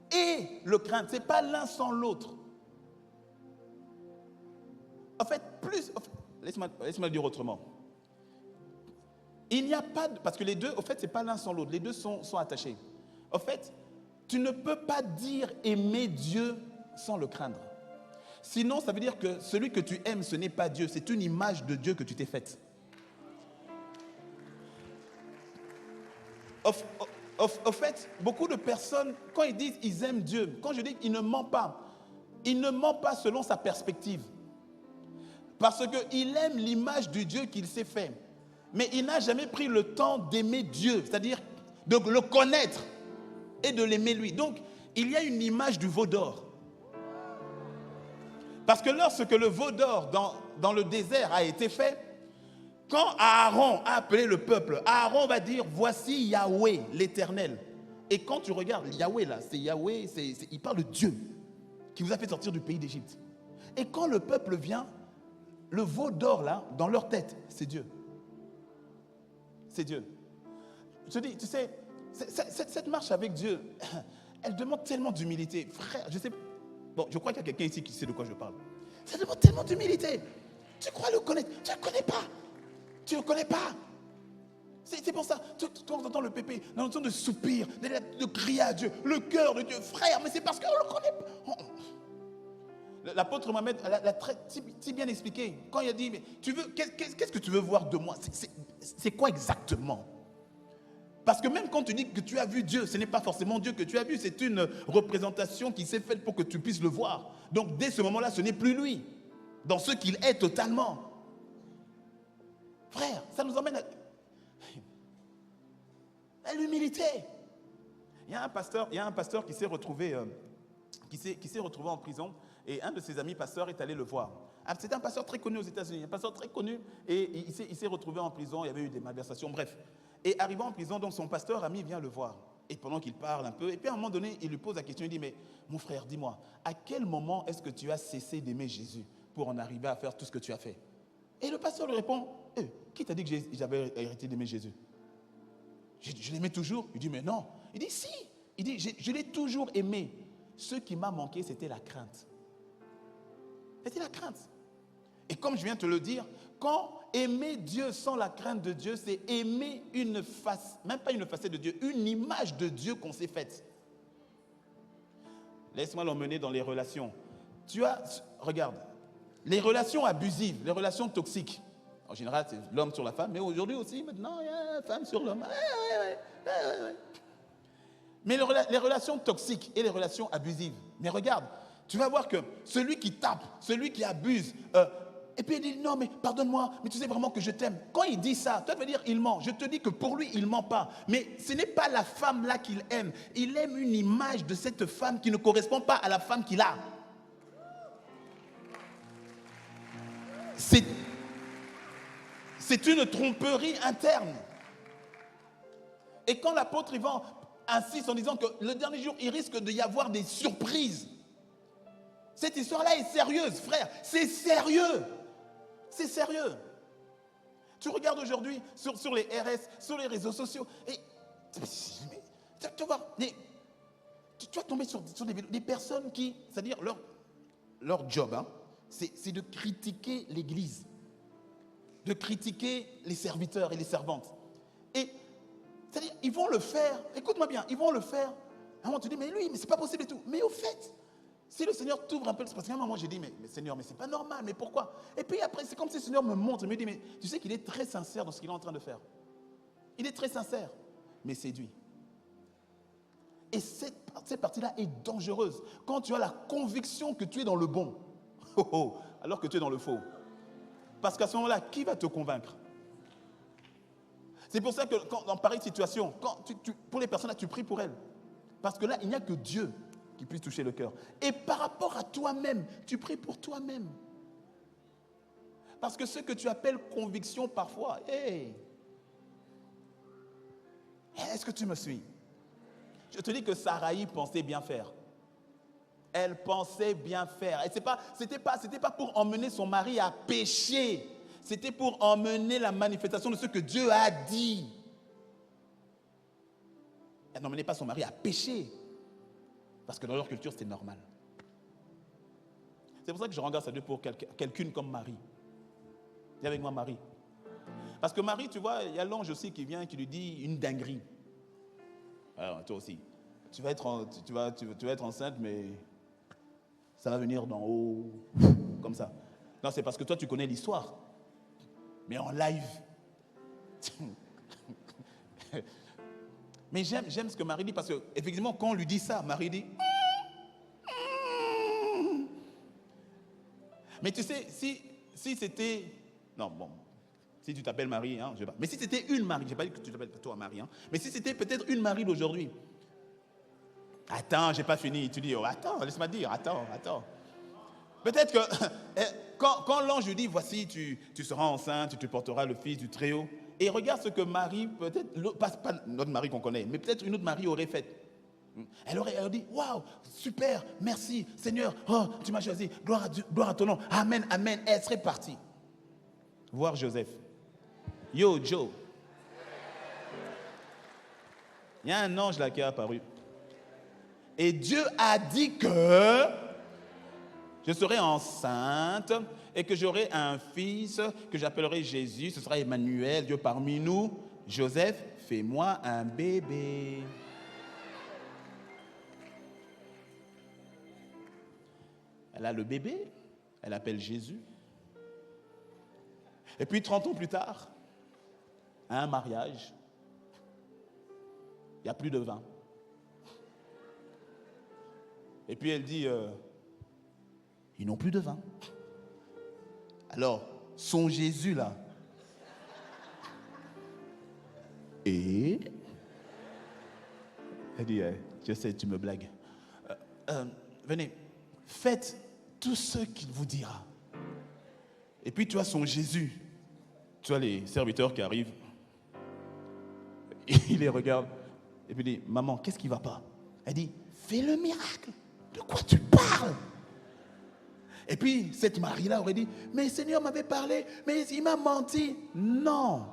Et le craindre, ce n'est pas l'un sans l'autre. En fait, laisse-moi le dire autrement. Il n'y a pas, parce que les deux, en fait, ce n'est pas l'un sans l'autre. Les deux sont attachés. En fait, tu ne peux pas dire aimer Dieu sans le craindre. Sinon, ça veut dire que celui que tu aimes, ce n'est pas Dieu. C'est une image de Dieu que tu t'es faite. Au fait, beaucoup de personnes, quand ils disent qu'ils aiment Dieu, quand je dis qu'il ne ment pas, il ne ment pas selon sa perspective. Parce qu'il aime l'image du Dieu qu'il s'est fait. Mais il n'a jamais pris le temps d'aimer Dieu, c'est-à-dire de le connaître et de l'aimer lui. Donc, il y a une image du veau d'or. Parce que lorsque le veau d'or dans le désert a été fait, quand Aaron a appelé le peuple, Aaron va dire, voici Yahweh, l'Éternel. Et quand tu regardes Yahweh là, c'est Yahweh, il parle de Dieu qui vous a fait sortir du pays d'Égypte. Et quand le peuple vient, le veau d'or là, dans leur tête, c'est Dieu. C'est Dieu. Je te dis, tu sais, cette marche avec Dieu, elle demande tellement d'humilité. Frère, je sais, bon, je crois qu'il y a quelqu'un ici qui sait de quoi je parle. Ça demande tellement d'humilité. Tu crois le connaître, tu ne le connais pas. Tu ne le connais pas. C'est pour ça, quand on entend le pépé, on entend de soupir, de crier à Dieu, le cœur de Dieu, frère, mais c'est parce qu'on le connaît pas. L'apôtre Mohamed l'a si bien expliqué. Quand il a dit, mais qu'est-ce que tu veux voir de moi? C'est quoi exactement? Parce que même quand tu dis que tu as vu Dieu, ce n'est pas forcément Dieu que tu as vu, c'est une représentation qui s'est faite pour que tu puisses le voir. Donc dès ce moment-là, ce n'est plus lui, dans ce qu'il est totalement. Frère, ça nous emmène à l'humilité. Il y a un pasteur qui s'est retrouvé en prison, et un de ses amis pasteurs est allé le voir. C'était un pasteur très connu aux États-Unis, un pasteur très connu, et il s'est retrouvé en prison, il y avait eu des malversations, bref. Et arrivant en prison, donc son pasteur ami vient le voir. Et pendant qu'il parle un peu, et puis à un moment donné, il lui pose la question, il dit, mais mon frère, dis-moi, à quel moment est-ce que tu as cessé d'aimer Jésus pour en arriver à faire tout ce que tu as fait? Et le pasteur lui répond, qui t'a dit que j'avais arrêté d'aimer Jésus? Je l'aimais toujours. Il dit, mais non. Il dit, si. Il dit, je l'ai toujours aimé. Ce qui m'a manqué, c'était la crainte. C'était la crainte. Et comme je viens de te le dire, quand aimer Dieu sans la crainte de Dieu, c'est aimer une face, même pas une facette de Dieu, une image de Dieu qu'on s'est faite. Laisse-moi l'emmener dans les relations. Regarde, les relations abusives, les relations toxiques. En général, c'est l'homme sur la femme, mais aujourd'hui aussi, maintenant, il y a la femme sur l'homme. Mais les relations toxiques et les relations abusives, mais regarde, tu vas voir que celui qui tape, celui qui abuse, et puis il dit, non, mais pardonne-moi, mais tu sais vraiment que je t'aime. Quand il dit ça, toi, tu vas dire, il ment. Je te dis que pour lui, il ne ment pas. Mais ce n'est pas la femme-là qu'il aime. Il aime une image de cette femme qui ne correspond pas à la femme qu'il a. C'est une tromperie interne. Et quand l'apôtre Ivan insiste en disant que le dernier jour, il risque d'y avoir des surprises. Cette histoire-là est sérieuse, frère. C'est sérieux. C'est sérieux. Tu regardes aujourd'hui sur les RS, sur les réseaux sociaux, et tu vas tomber sur des personnes qui, c'est-à-dire leur job, hein, c'est de critiquer l'Église, de critiquer les serviteurs et les servantes. Et c'est-à-dire, ils vont le faire, écoute-moi bien, ils vont le faire. À un moment, tu dis, mais lui, mais c'est pas possible et tout. Mais au fait, si le Seigneur t'ouvre un peu, parce qu'à un moment, j'ai dit, mais Seigneur, mais c'est pas normal, mais pourquoi? Et puis après, c'est comme si le Seigneur me montre, il me dit, mais tu sais qu'il est très sincère dans ce qu'il est en train de faire. Il est très sincère, mais séduit. Et cette partie-là est dangereuse. Quand tu as la conviction que tu es dans le bon, alors que tu es dans le faux. Parce qu'à ce moment-là, qui va te convaincre? C'est pour ça que dans pareille situation, pour les personnes là, tu pries pour elles. Parce que là, il n'y a que Dieu qui puisse toucher le cœur. Et par rapport à toi-même, tu pries pour toi-même. Parce que ce que tu appelles conviction parfois, est-ce que tu me suis? Je te dis que Saraï pensait bien faire. Elle pensait bien faire. Et c'était pas pour emmener son mari à pécher. C'était pour emmener la manifestation de ce que Dieu a dit. Elle n'emmenait pas son mari à pécher. Parce que dans leur culture, c'était normal. C'est pour ça que je rends grâce à Dieu pour quelqu'une comme Marie. Viens avec moi, Marie. Parce que Marie, tu vois, il y a l'ange aussi qui vient et qui lui dit une dinguerie. Alors, toi aussi. Tu vas être enceinte, mais ça va venir d'en haut, comme ça. Non, c'est parce que toi, tu connais l'histoire. Mais en live. Mais j'aime ce que Marie dit, parce que effectivement, quand on lui dit ça, Marie dit... Mais tu sais, si c'était... Non, bon, si tu t'appelles Marie, hein, je sais pas. Mais si c'était une Marie, je n'ai pas dit que tu t'appelles toi Marie, hein, mais si c'était peut-être une Marie d'aujourd'hui. Attends, j'ai pas fini. Tu dis, oh, attends, laisse-moi dire, attends. Peut-être que quand l'ange lui dit, voici, tu seras enceinte, tu porteras le fils du Très-Haut. Et regarde ce que Marie, peut-être, pas notre Marie qu'on connaît, mais peut-être une autre Marie aurait fait. Elle aurait dit, waouh, super, merci, Seigneur, oh, tu m'as choisi, gloire à Dieu, gloire à ton nom, amen, amen. Elle serait partie. Voir Joseph. Yo, Joe. Il y a un ange là qui est apparu. Et Dieu a dit que je serai enceinte et que j'aurai un fils que j'appellerai Jésus. Ce sera Emmanuel, Dieu parmi nous. Joseph, fais-moi un bébé. Elle a le bébé, elle appelle Jésus. Et puis 30 ans plus tard, à un mariage, il n'y a plus de vin. Et puis elle dit, ils n'ont plus de vin. Alors, son Jésus là. Et elle dit, je sais, tu me blagues. Venez, faites tout ce qu'il vous dira. Et puis tu as son Jésus. Tu as les serviteurs qui arrivent. Il les regarde. Et puis il dit, maman, qu'est-ce qui ne va pas? Elle dit, fais le miracle. De quoi tu parles? Et puis cette Marie-là aurait dit, mais le Seigneur m'avait parlé, mais il m'a menti. Non.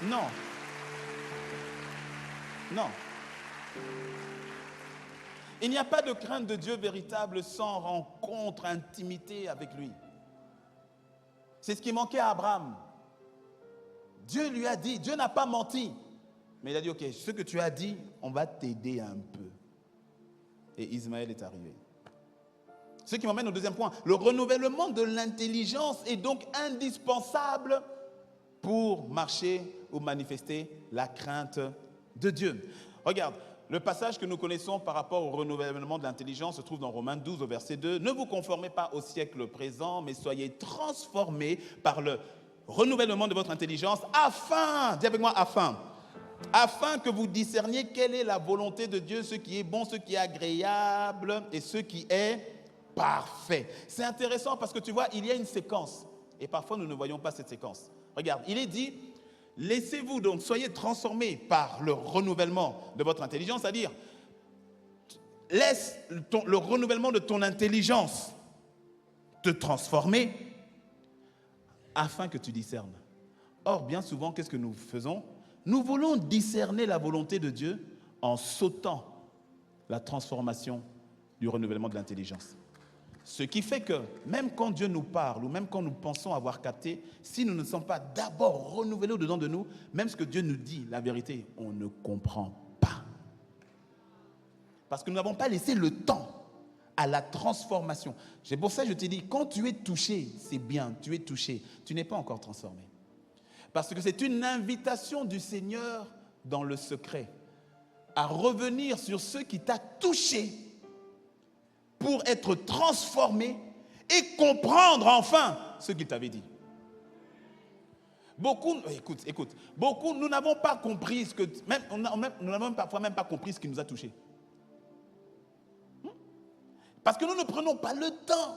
Non. Non. Il n'y a pas de crainte de Dieu véritable sans rencontre, intimité avec lui. C'est ce qui manquait à Abraham. Dieu lui a dit, Dieu n'a pas menti. Mais il a dit, ok, ce que tu as dit, on va t'aider un peu. Et Ismaël est arrivé. Ce qui m'amène au deuxième point. Le renouvellement de l'intelligence est donc indispensable pour marcher ou manifester la crainte de Dieu. Regarde, le passage que nous connaissons par rapport au renouvellement de l'intelligence se trouve dans Romains 12 au verset 2. Ne vous conformez pas au siècle présent, mais soyez transformés par le renouvellement de votre intelligence afin, dis avec moi, afin que vous discerniez quelle est la volonté de Dieu, ce qui est bon, ce qui est agréable et ce qui est parfait. C'est intéressant parce que tu vois, il y a une séquence et parfois nous ne voyons pas cette séquence. Regarde, il est dit, laissez-vous donc, soyez transformés par le renouvellement de votre intelligence, c'est-à-dire, laisse le renouvellement de ton intelligence te transformer afin que tu discernes. Or, bien souvent, qu'est-ce que nous faisons? Nous voulons discerner la volonté de Dieu en sautant la transformation du renouvellement de l'intelligence. Ce qui fait que même quand Dieu nous parle ou même quand nous pensons avoir capté, si nous ne sommes pas d'abord renouvelés au-dedans de nous, même ce que Dieu nous dit, la vérité, on ne comprend pas. Parce que nous n'avons pas laissé le temps à la transformation. C'est pour ça que je t'ai dit, quand tu es touché, c'est bien, tu es touché, tu n'es pas encore transformé. Parce que c'est une invitation du Seigneur dans le secret à revenir sur ce qui t'a touché pour être transformé et comprendre enfin ce qu'il t'avait dit. Beaucoup, écoute, beaucoup, nous n'avons pas compris ce que, nous n'avons parfois même pas compris ce qui nous a touchés. Parce que nous ne prenons pas le temps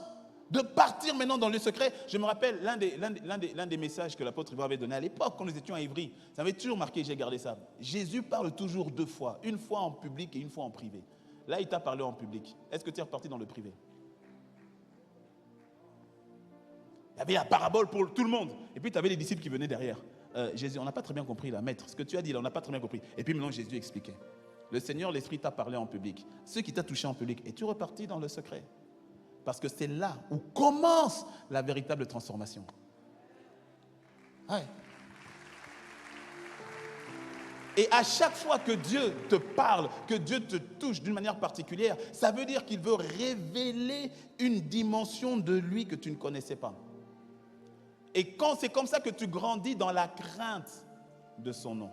de partir maintenant dans le secret. Je me rappelle l'un des messages que l'apôtre Ivoire avait donné à l'époque, quand nous étions à Ivry. Ça m'avait toujours marqué, j'ai gardé ça. Jésus parle toujours deux fois, une fois en public et une fois en privé. Là, il t'a parlé en public. Est-ce que tu es reparti dans le privé? Il y avait la parabole pour tout le monde. Et puis, tu avais les disciples qui venaient derrière. Jésus, on n'a pas très bien compris là, maître. Ce que tu as dit là, on n'a pas très bien compris. Et puis maintenant, Jésus expliquait. Le Seigneur, l'Esprit t'a parlé en public. Ce qui t'a touché en public. Et tu es reparti dans le secret. Parce que c'est là où commence la véritable transformation. Ouais. Et à chaque fois que Dieu te parle, que Dieu te touche d'une manière particulière, ça veut dire qu'il veut révéler une dimension de lui que tu ne connaissais pas. Et quand c'est comme ça que tu grandis dans la crainte de son nom,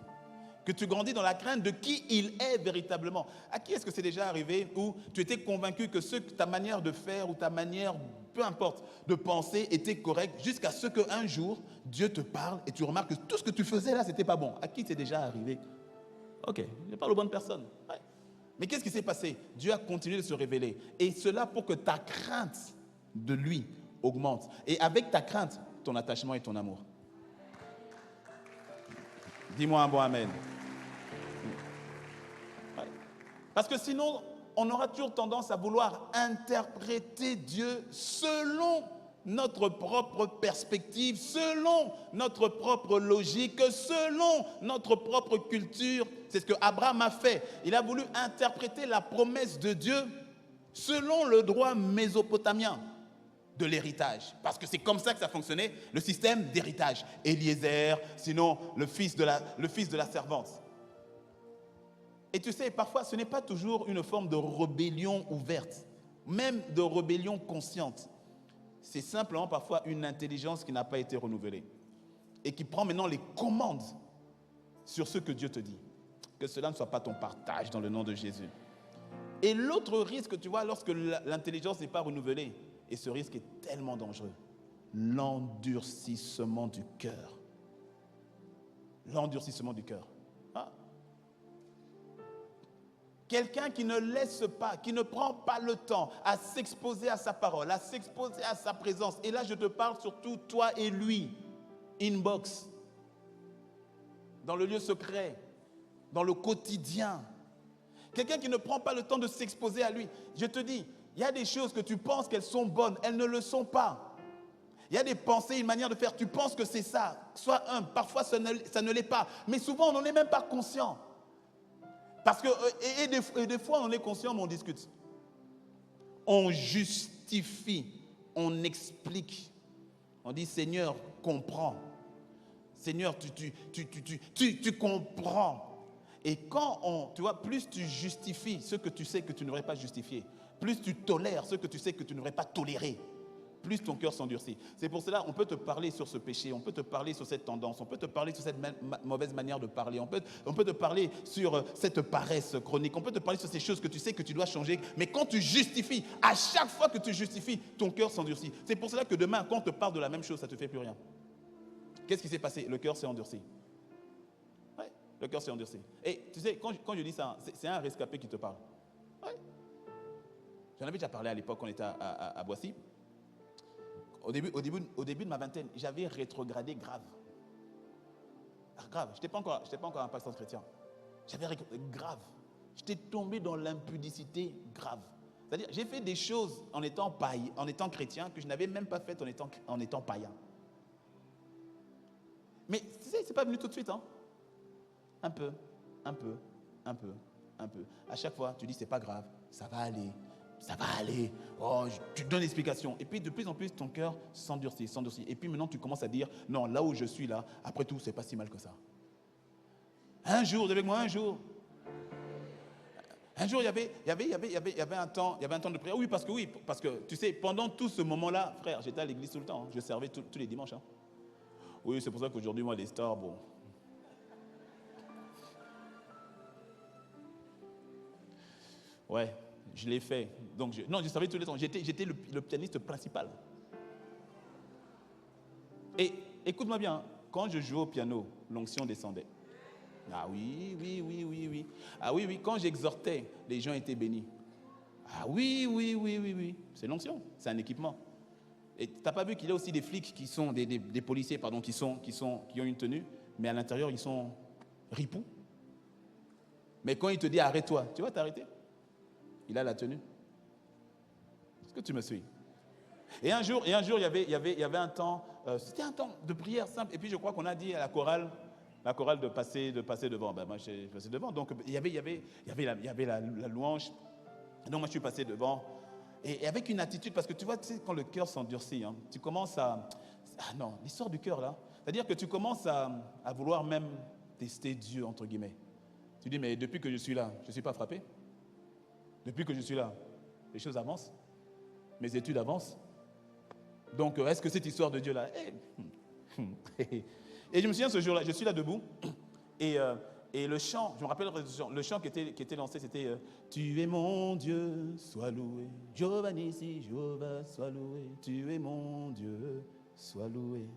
que tu grandis dans la crainte de qui il est véritablement. À qui est-ce que c'est déjà arrivé où tu étais convaincu que ta manière de faire ou ta manière, peu importe, de penser était correcte jusqu'à ce qu'un jour, Dieu te parle et tu remarques que tout ce que tu faisais là, c'était pas bon. À qui c'est déjà arrivé? Ok, je parle aux bonnes personnes. Ouais. Mais qu'est-ce qui s'est passé? Dieu a continué de se révéler. Et cela pour que ta crainte de lui augmente. Et avec ta crainte, ton attachement et ton amour. Dis-moi un bon amen. Parce que sinon, on aura toujours tendance à vouloir interpréter Dieu selon notre propre perspective, selon notre propre logique, selon notre propre culture. C'est ce que Abraham a fait. Il a voulu interpréter la promesse de Dieu selon le droit mésopotamien. de l'héritage. Parce que c'est comme ça que ça fonctionnait, le système d'héritage. Eliezer, sinon le fils de la servante. Et tu sais, parfois, ce n'est pas toujours une forme de rébellion ouverte, même de rébellion consciente. C'est simplement parfois une intelligence qui n'a pas été renouvelée et qui prend maintenant les commandes sur ce que Dieu te dit. Que cela ne soit pas ton partage dans le nom de Jésus. Et l'autre risque, tu vois, lorsque l'intelligence n'est pas renouvelée, et ce risque est tellement dangereux, l'endurcissement du cœur. L'endurcissement du cœur. Ah. Quelqu'un qui ne laisse pas, qui ne prend pas le temps à s'exposer à sa parole, à s'exposer à sa présence. Et là, je te parle surtout toi et lui, inbox, dans le lieu secret, dans le quotidien. Quelqu'un qui ne prend pas le temps de s'exposer à lui. Je te dis, il y a des choses que tu penses qu'elles sont bonnes, elles ne le sont pas. Il y a des pensées, une manière de faire, tu penses que c'est ça. Sois humble, parfois ça ne l'est pas. Mais souvent, on n'en est même pas conscient. Parce que, et des fois, on est conscient, mais on discute. On justifie, on explique. On dit, Seigneur, comprends. Seigneur, tu comprends. Et quand tu vois, plus tu justifies ce que tu sais que tu ne devrais pas justifier, plus tu tolères ce que tu sais que tu ne devrais pas tolérer, plus ton cœur s'endurcit. C'est pour cela qu'on peut te parler sur ce péché, on peut te parler sur cette tendance, on peut te parler sur cette mauvaise manière de parler, on peut te parler sur cette paresse chronique, on peut te parler sur ces choses que tu sais que tu dois changer, mais quand tu justifies, à chaque fois que tu justifies, ton cœur s'endurcit. C'est pour cela que demain, quand on te parle de la même chose, ça ne te fait plus rien. Qu'est-ce qui s'est passé? Le cœur s'est endurci. Ouais, le cœur s'est endurci. Et tu sais, quand je dis ça, c'est un rescapé qui te parle. Ouais. J'en avais déjà parlé à l'époque, on était à Boissy. Au début de ma vingtaine, j'avais rétrogradé grave. Grave, je n'étais pas encore un pasteur chrétien. J'avais grave. J'étais tombé dans l'impudicité grave. C'est-à-dire, j'ai fait des choses en étant chrétien que je n'avais même pas faites en étant païen. Mais tu sais, ce n'est pas venu tout de suite. Hein? Un peu. À chaque fois, tu dis, c'est pas grave, ça va aller. Oh, tu donnes l'explication. Et puis, de plus en plus, ton cœur s'endurcit. Et puis maintenant, tu commences à dire, non, là où je suis là, après tout, c'est pas si mal que ça. Un jour, il y avait un temps de prière. Oui, parce que tu sais, pendant tout ce moment-là, frère, j'étais à l'église tout le temps. Hein, je servais tous les dimanches. Hein. Oui, c'est pour ça qu'aujourd'hui, moi, les stars, bon. Ouais, je l'ai fait. Donc, je servais tous les temps. J'étais le pianiste principal. Et écoute-moi bien, quand je jouais au piano, l'onction descendait. Ah oui. Ah oui, quand j'exhortais, les gens étaient bénis. Ah oui. C'est l'onction, c'est un équipement. Et tu n'as pas vu qu'il y a aussi des flics qui sont, des policiers, pardon, qui ont une tenue, mais à l'intérieur, ils sont ripoux. Mais quand il te dit arrête-toi, tu vas t'arrêter. Il a la tenue. Est-ce que tu me suis? Et un jour, il y avait un temps, c'était un temps de prière simple. Et puis je crois qu'on a dit à la chorale de passer devant. Ben moi, j'ai passé devant. Donc il y avait la louange. Donc moi, je suis passé devant. Et avec une attitude, parce que tu vois, quand le cœur s'endurcit, hein, tu commences à... Ah non, l'histoire du cœur là. C'est-à-dire que tu commences à vouloir même tester Dieu, entre guillemets. Tu dis, mais depuis que je suis là, je ne suis pas frappé. Depuis que je suis là, les choses avancent. Mes études avancent. Donc, est-ce que cette histoire de Dieu là... Et je me souviens ce jour-là, je suis là debout. Et le chant, je me rappelle le chant qui était lancé, c'était Tu es mon Dieu, sois loué. Jéhovah Nissi, Jéhovah, sois loué. Tu es mon Dieu, sois loué.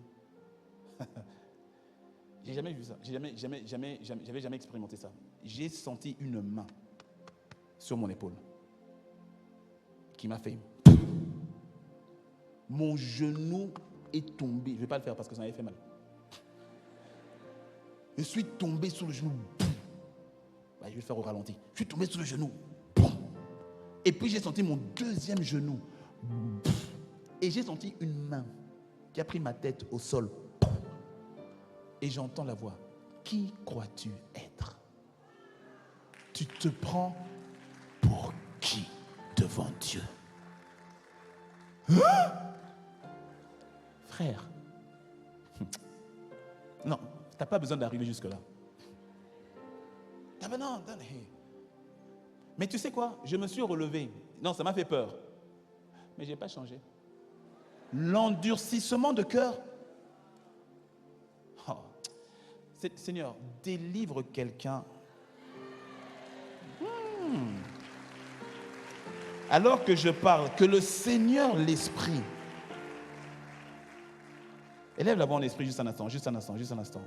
J'ai jamais vu ça. J'avais jamais expérimenté ça. J'ai senti une main sur mon épaule qui m'a fait. Mon genou est tombé. Je ne vais pas le faire parce que ça m'avait fait mal. Je suis tombé sur le genou. Je vais le faire au ralenti. Je suis tombé sur le genou. Et puis j'ai senti mon deuxième genou. Et j'ai senti une main qui a pris ma tête au sol. Et j'entends la voix. Qui crois-tu être? Tu te prends pour qui devant Dieu? Hein? frère. Non, tu n'as pas besoin d'arriver jusque-là. Ah ben non. Mais tu sais quoi? Je me suis relevé. Non, ça m'a fait peur. Mais je n'ai pas changé. L'endurcissement de cœur. Oh. Seigneur, délivre quelqu'un. Alors que je parle, que le Seigneur, l'Esprit. Élève la voix en esprit juste un instant.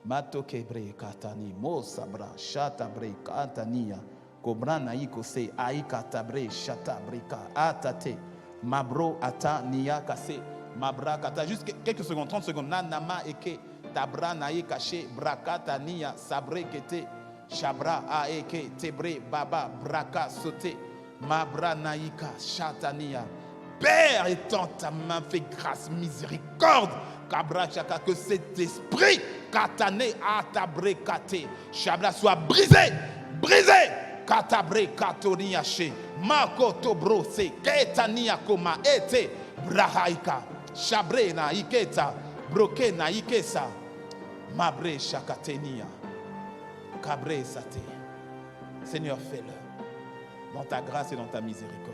Matokebre katani mo sabra shatabre katania kobrana ikose aikatabre shatabrika atate mabro ata nia kase mabra kata. Juste quelques secondes, 30 secondes. Nanama eke tabra naï caché brakata nia sabre kete shabra aeke tebre baba braka sauté mabra naïka shatania. Père, étends ta main, fais grâce, miséricorde, que cet esprit katané atabre kate shabra soit brisé, katabre katoniache makoto brose ketania koma ete brahaika shabre na iketa broke na ikesa mabre shakatenia kabre sate. Seigneur, fais-le dans ta grâce et dans ta miséricorde.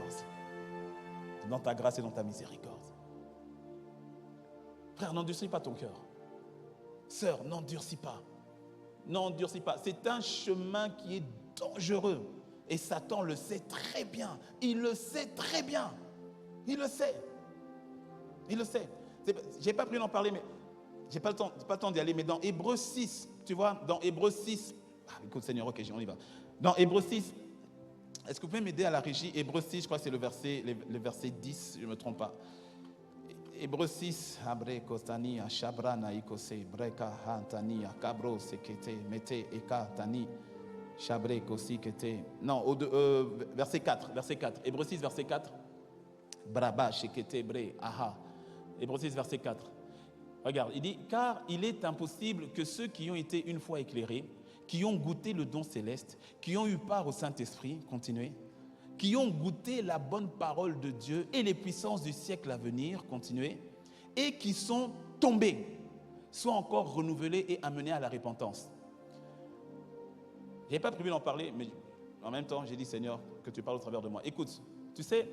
Dans ta grâce et dans ta miséricorde. Frère, n'endurcis pas ton cœur. Sœur, n'endurcis pas. N'endurcis pas. C'est un chemin qui est dangereux. Et Satan le sait très bien. Il le sait très bien. Il le sait. Je n'ai pas pris d'en parler, mais je n'ai pas le temps d'y aller. Mais dans Hébreux 6, tu vois, dans Hébreux 6, écoute Seigneur, ok, on y va. Dans Hébreux 6, est-ce que vous pouvez m'aider à la régie? Hébreux 6, je crois que c'est le verset 10, je ne me trompe pas. Hébreux 6, Abre Kostani, Shabra Naikose, Breka Hantani, Kabro Sekete, Mete Eka Tani, Shabre Kosi Kete. Non, verset 4. Hébreux 6, verset 4. Braba Shekete Bre Aha. Hébreux 6, verset 4. Regarde, il dit, car il est impossible que ceux qui ont été une fois éclairés, qui ont goûté le don céleste, qui ont eu part au Saint-Esprit, continuez, qui ont goûté la bonne parole de Dieu et les puissances du siècle à venir, continuez, et qui sont tombés, soient encore renouvelés et amenés à la repentance. Je n'ai pas prévu d'en parler, mais en même temps, j'ai dit, Seigneur, que tu parles au travers de moi. Écoute, tu sais,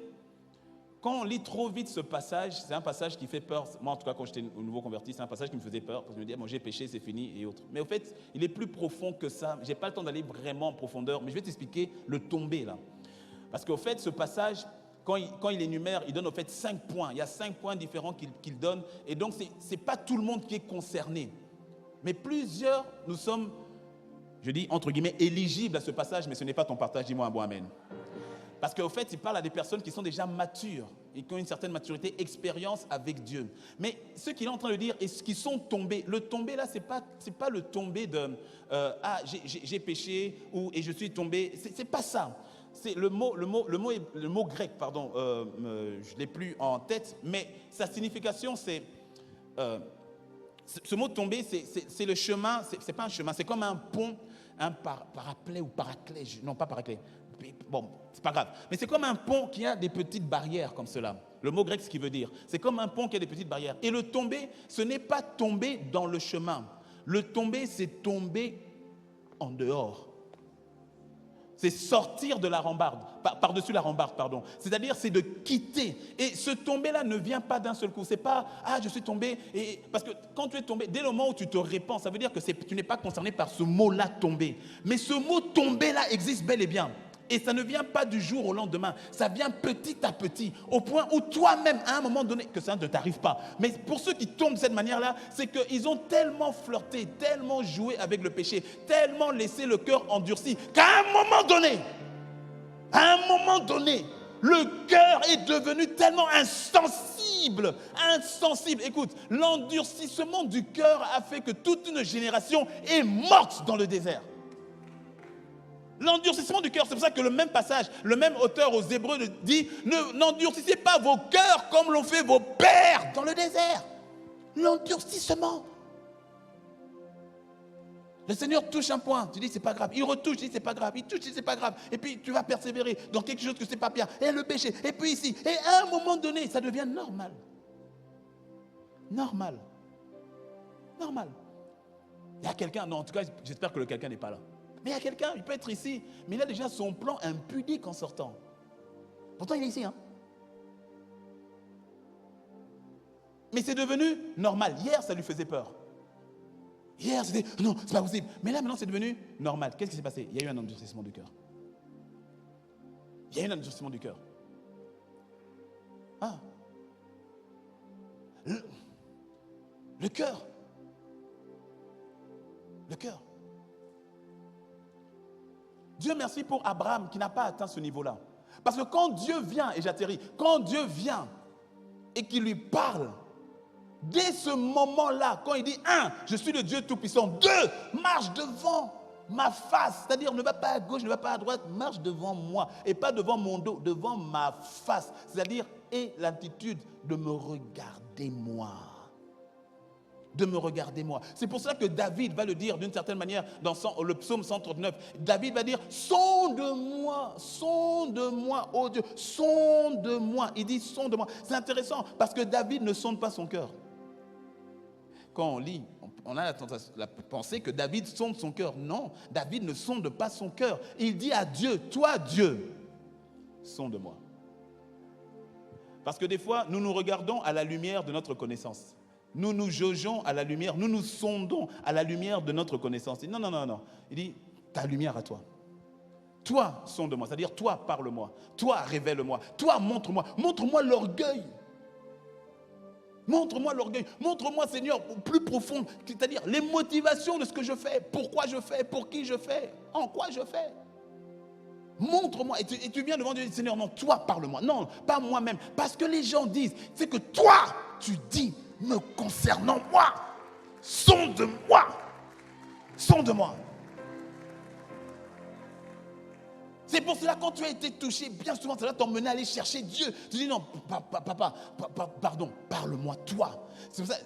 quand on lit trop vite ce passage, c'est un passage qui fait peur. Moi, en tout cas, quand j'étais au nouveau converti, c'est un passage qui me faisait peur. Parce que je me disais, bon, j'ai péché, c'est fini et autres. Mais au fait, il est plus profond que ça. Je n'ai pas le temps d'aller vraiment en profondeur, mais je vais t'expliquer le tombé là. Parce qu'au fait, ce passage, quand il énumère, il donne au fait 5 points. Il y a 5 points différents qu'il donne. Et donc, ce n'est pas tout le monde qui est concerné. Mais plusieurs, nous sommes, je dis entre guillemets, éligibles à ce passage, mais ce n'est pas ton partage. Dis-moi un bon amen. Parce qu'au fait, il parle à des personnes qui sont déjà matures et qui ont une certaine maturité, expérience avec Dieu. Mais ce qu'il est en train de dire, est-ce qu'ils sont tombés? Le tombé là, c'est pas le tombé de j'ai péché et je suis tombé. C'est pas ça. C'est le mot grec, pardon, je l'ai plus en tête, mais sa signification c'est ce mot tomber, c'est le chemin. C'est pas un chemin, c'est comme un pont, un paraclet ou paraclet. Non, pas paraclet. Bon, c'est pas grave. Mais c'est comme un pont qui a des petites barrières comme cela. Le mot grec, ce qu'il veut dire, c'est comme un pont qui a des petites barrières. Et le tomber, ce n'est pas tomber dans le chemin. Le tomber, c'est tomber en dehors. C'est sortir de la rambarde, par-dessus la rambarde, pardon. C'est-à-dire, c'est de quitter. Et ce tomber-là ne vient pas d'un seul coup. C'est pas, je suis tombé. Parce que quand tu es tombé, dès le moment où tu te répands, ça veut dire que tu n'es pas concerné par ce mot-là, tomber. Mais ce mot tomber-là existe bel et bien. Et ça ne vient pas du jour au lendemain. Ça vient petit à petit, au point où toi-même, à un moment donné, que ça ne t'arrive pas. Mais pour ceux qui tombent de cette manière-là, c'est qu'ils ont tellement flirté, tellement joué avec le péché, tellement laissé le cœur endurci, qu'à un moment donné, le cœur est devenu tellement insensible. Écoute, l'endurcissement du cœur a fait que toute une génération est morte dans le désert. L'endurcissement du cœur, c'est pour ça que le même passage, le même auteur aux Hébreux dit « N'endurcissez pas vos cœurs comme l'ont fait vos pères dans le désert. » L'endurcissement. Le Seigneur touche un point, tu dis c'est pas grave. Il retouche, tu dis c'est pas grave. Il touche, tu dis c'est pas grave. Et puis tu vas persévérer dans quelque chose que c'est pas bien. Et le péché, et puis ici. Et à un moment donné, ça devient normal. Normal. Normal. Il y a quelqu'un, non, en tout cas, j'espère que le quelqu'un n'est pas là. Mais il y a quelqu'un, il peut être ici, mais il a déjà son plan impudique en sortant. Pourtant, il est ici, hein. Mais c'est devenu normal. Hier, ça lui faisait peur. Hier, c'était, non, c'est pas possible. Mais là, maintenant, c'est devenu normal. Qu'est-ce qui s'est passé? Il y a eu un endurcissement du cœur. Il y a eu un endurcissement du cœur. Ah. Le cœur. Le cœur. Dieu merci pour Abraham qui n'a pas atteint ce niveau-là. Parce que quand Dieu vient, et j'atterris, quand Dieu vient et qu'il lui parle, dès ce moment-là, quand il dit, 1, je suis le Dieu Tout-Puissant, 2, marche devant ma face, c'est-à-dire ne va pas à gauche, ne va pas à droite, marche devant moi, et pas devant mon dos, devant ma face, c'est-à-dire aie l'attitude de me regarder moi. De me regarder moi. C'est pour ça que David va le dire d'une certaine manière dans le psaume 139. David va dire, sonde-moi, oh Dieu, sonde-moi. Il dit, sonde-moi. C'est intéressant parce que David ne sonde pas son cœur. Quand on lit, on a la pensée que David sonde son cœur. Non, David ne sonde pas son cœur. Il dit à Dieu, toi Dieu, sonde-moi. Parce que des fois, nous nous regardons à la lumière de notre connaissance. Nous nous jaugeons à la lumière, nous nous sondons à la lumière de notre connaissance. Il dit, non. Il dit, ta lumière à toi. Toi, sonde-moi, c'est-à-dire toi, parle-moi. Toi, révèle-moi. Toi, montre-moi. Montre-moi l'orgueil. Montre-moi l'orgueil. Montre-moi, Seigneur, plus profond, c'est-à-dire les motivations de ce que je fais. Pourquoi je fais, pour qui je fais, en quoi je fais. Montre-moi. Et tu viens devant Dieu et dis, Seigneur, non, toi, parle-moi. Non, pas moi-même. Parce que les gens disent, c'est que toi, tu dis, me concernant moi, sonde-moi, sonde-moi. C'est pour cela quand tu as été touché, bien souvent ça va t'emmener à aller chercher Dieu. Tu dis non, papa, pardon, parle-moi toi. C'est pour ça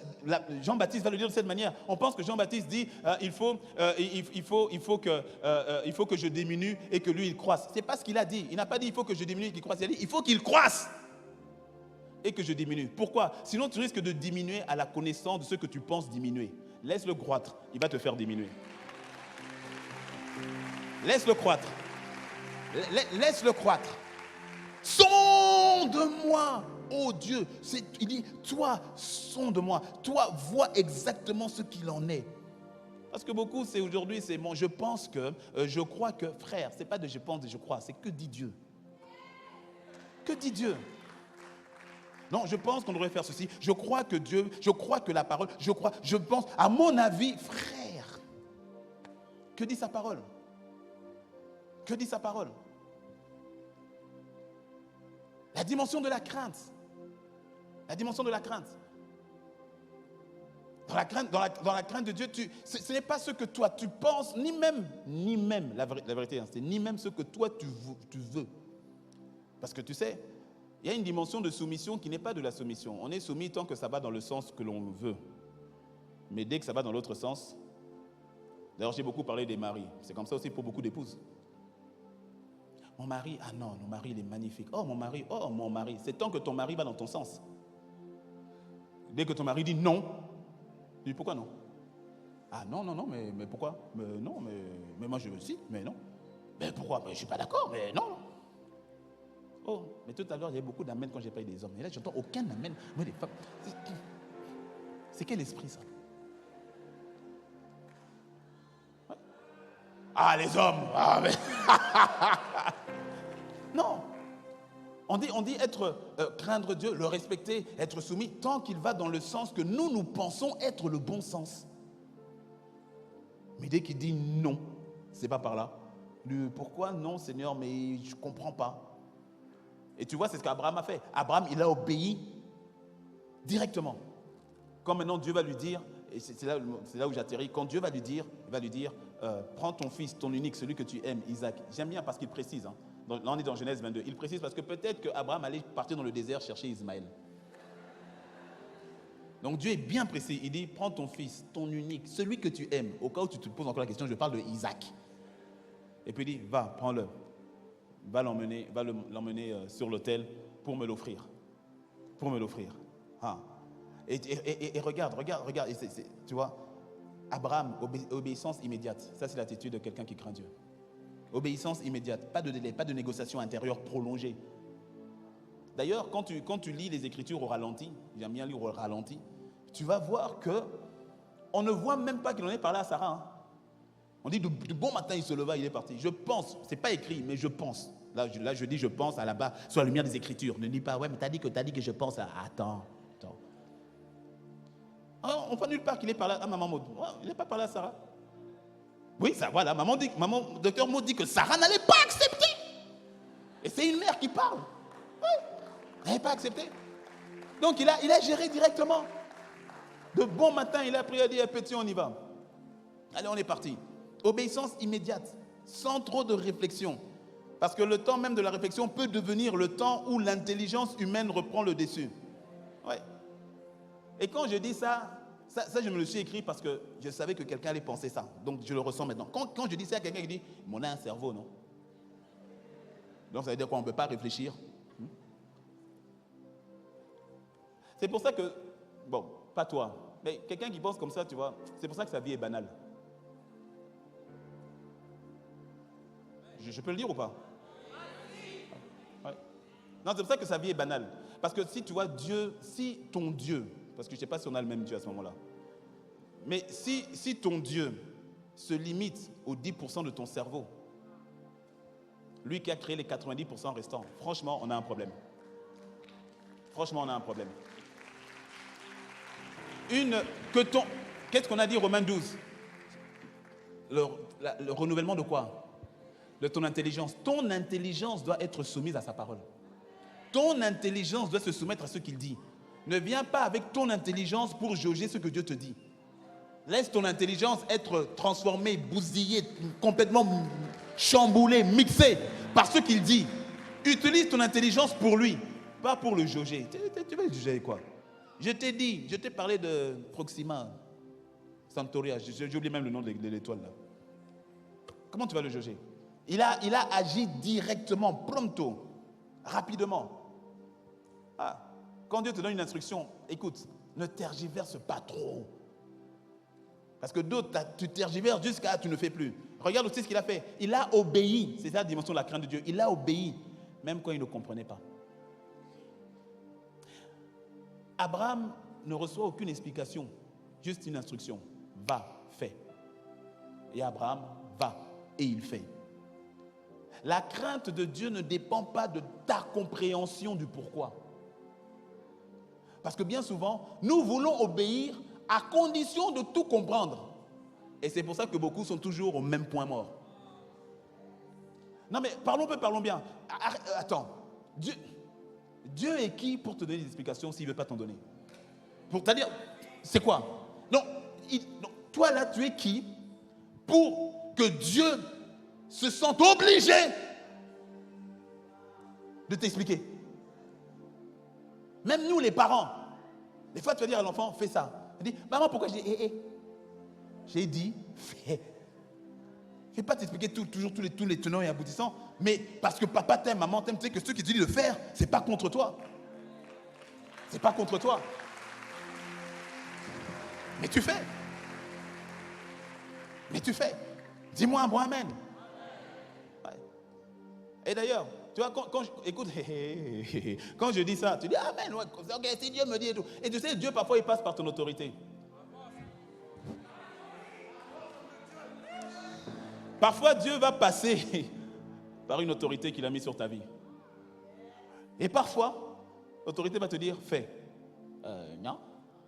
Jean-Baptiste va le dire de cette manière. On pense que Jean-Baptiste dit il faut que je diminue et que lui il croisse. C'est pas ce qu'il a dit. Il n'a pas dit il faut que je diminue et qu'il croisse. Il a dit il faut qu'il croisse et que je diminue. Pourquoi? Sinon tu risques de diminuer à la connaissance de ce que tu penses diminuer. Laisse-le croître, il va te faire diminuer. Laisse-le croître. Laisse-le croître. Sonde-moi, oh Dieu. Il dit, toi, sonde-moi. Toi, vois exactement ce qu'il en est. Parce que beaucoup, c'est aujourd'hui, c'est bon, je pense que, je crois que, frère, c'est pas de je pense et je crois, c'est que dit Dieu. Que dit Dieu? Non, je pense qu'on devrait faire ceci. Je crois que Dieu, je crois que la parole, je pense, à mon avis, frère. Que dit sa parole? Que dit sa parole? La dimension de la crainte. La dimension de la crainte. Dans la crainte de Dieu, ce n'est pas ce que toi tu penses, ni même la vérité, c'est ni même ce que toi tu veux. Parce que tu sais, il y a une dimension de soumission qui n'est pas de la soumission. On est soumis tant que ça va dans le sens que l'on veut. Mais dès que ça va dans l'autre sens, d'ailleurs j'ai beaucoup parlé des maris, c'est comme ça aussi pour beaucoup d'épouses. Mon mari, ah non, mon mari il est magnifique. Oh mon mari, c'est tant que ton mari va dans ton sens. Dès que ton mari dit non, tu dis pourquoi non? Ah non, mais pourquoi? Mais moi je veux aussi, mais non. Mais pourquoi? Mais je ne suis pas d'accord, mais non. Oh, mais tout à l'heure il y avait beaucoup d'amens quand j'ai parlé des hommes. Et là j'entends aucun amen. Moi les femmes, c'est quel esprit ça? Ouais. Ah les hommes, ah mais... Non. On dit être, craindre Dieu, le respecter, être soumis, tant qu'il va dans le sens que nous pensons être le bon sens. Mais dès qu'il dit non, c'est pas par là. Pourquoi non, Seigneur, mais je ne comprends pas. Et tu vois, c'est ce qu'Abraham a fait. Abraham, il a obéi directement. Quand maintenant Dieu va lui dire, et c'est là où j'atterris, quand Dieu va lui dire, il va lui dire, prends ton fils, ton unique, celui que tu aimes, Isaac. J'aime bien parce qu'il précise. Hein. Là, on est dans Genèse 22. Il précise parce que peut-être qu'Abraham allait partir dans le désert chercher Ismaël. Donc Dieu est bien précis. Il dit, prends ton fils, ton unique, celui que tu aimes. Au cas où tu te poses encore la question, je parle de Isaac. Et puis il dit, va, prends-le. Va l'emmener sur l'autel pour me l'offrir. Pour me l'offrir. Ah. Et regarde, tu vois, Abraham, obéissance immédiate. Ça, c'est l'attitude de quelqu'un qui craint Dieu. Obéissance immédiate, pas de délai, pas de négociation intérieure prolongée. D'ailleurs, quand tu lis les Écritures au ralenti, j'aime bien lire au ralenti, tu vas voir que on ne voit même pas qu'il en ait parlé à Sarah. Hein. On dit, du bon matin, il se leva, il est parti. Je pense, c'est pas écrit, mais je pense. Là, je dis je pense à là-bas, sur la lumière des Écritures. Ne dis pas, ouais, mais t'as dit que je pense à... Attends. Ah, on voit nulle part qu'il ait parlé à maman Maud. Oh, il n'a pas parlé à Sarah. Oui, ça, voilà, docteur Maud dit que Sarah n'allait pas accepter. Et c'est une mère qui parle. Oui, elle n'allait pas accepter. Donc, il a géré directement. De bon matin, il a pris, il a dit, petit, on y va. Allez, on est parti. Obéissance immédiate, sans trop de réflexion. Parce que le temps même de la réflexion peut devenir le temps où l'intelligence humaine reprend le dessus. Ouais. Et quand je dis ça, je me le suis écrit parce que je savais que quelqu'un allait penser ça. Donc, je le ressens maintenant. Quand je dis ça à quelqu'un qui dit, mais on a un cerveau, non? Donc, ça veut dire qu'on ne peut pas réfléchir. C'est pour ça que, bon, pas toi, mais quelqu'un qui pense comme ça, tu vois, c'est pour ça que sa vie est banale. Je peux le dire ou pas? Ouais. Non, c'est pour ça que sa vie est banale. Parce que si tu vois Dieu, si ton Dieu, parce que je ne sais pas si on a le même Dieu à ce moment-là, mais si ton Dieu se limite aux 10% de ton cerveau, lui qui a créé les 90% restants, franchement, on a un problème. Franchement, on a un problème. Qu'est-ce qu'on a dit Romains 12? Le renouvellement de quoi? De ton intelligence. Ton intelligence doit être soumise à sa parole. Ton intelligence doit se soumettre à ce qu'il dit. Ne viens pas avec ton intelligence pour jauger ce que Dieu te dit. Laisse ton intelligence être transformée, bousillée, complètement chamboulée, mixée par ce qu'il dit. Utilise ton intelligence pour lui, pas pour le jauger. Tu vas le juger quoi? Je t'ai parlé de Proxima, Santoria, j'ai oublié même le nom de l'étoile là. Comment tu vas le jauger? Il a agi directement, prompto, rapidement. Ah, quand Dieu te donne une instruction, écoute, ne tergiverse pas trop. Parce que d'autres, tu tergiverses jusqu'à tu ne fais plus. Regarde aussi ce qu'il a fait. Il a obéi. C'est ça la dimension de la crainte de Dieu. Il a obéi, même quand il ne comprenait pas. Abraham ne reçoit aucune explication, juste une instruction. Va, fais. Et Abraham va et il fait. La crainte de Dieu ne dépend pas de ta compréhension du pourquoi. Parce que bien souvent, nous voulons obéir à condition de tout comprendre. Et c'est pour ça que beaucoup sont toujours au même point mort. Non mais parlons bien. Attends, Dieu est qui pour te donner des explications s'il ne veut pas t'en donner? Pour te dire, c'est quoi? Non, toi là, tu es qui pour que Dieu se sente obligé de t'expliquer? Même nous les parents, des fois tu vas dire à l'enfant, fais ça. Il dit, maman, pourquoi? J'ai dit, fais. Je ne vais pas t'expliquer toujours tous les tenants et aboutissants, mais parce que papa t'aime, maman t'aime, tu sais que ceux qui te disent de faire, ce n'est pas contre toi. C'est pas contre toi. Mais tu fais. Dis-moi un bon amen. Ouais. Et d'ailleurs, tu vois, écoute, quand je dis ça, tu dis amen, ouais, ok, si Dieu me dit et tout. Et tu sais, Dieu parfois il passe par ton autorité. Parfois Dieu va passer par une autorité qu'il a mise sur ta vie. Et parfois, l'autorité va te dire fais. Non.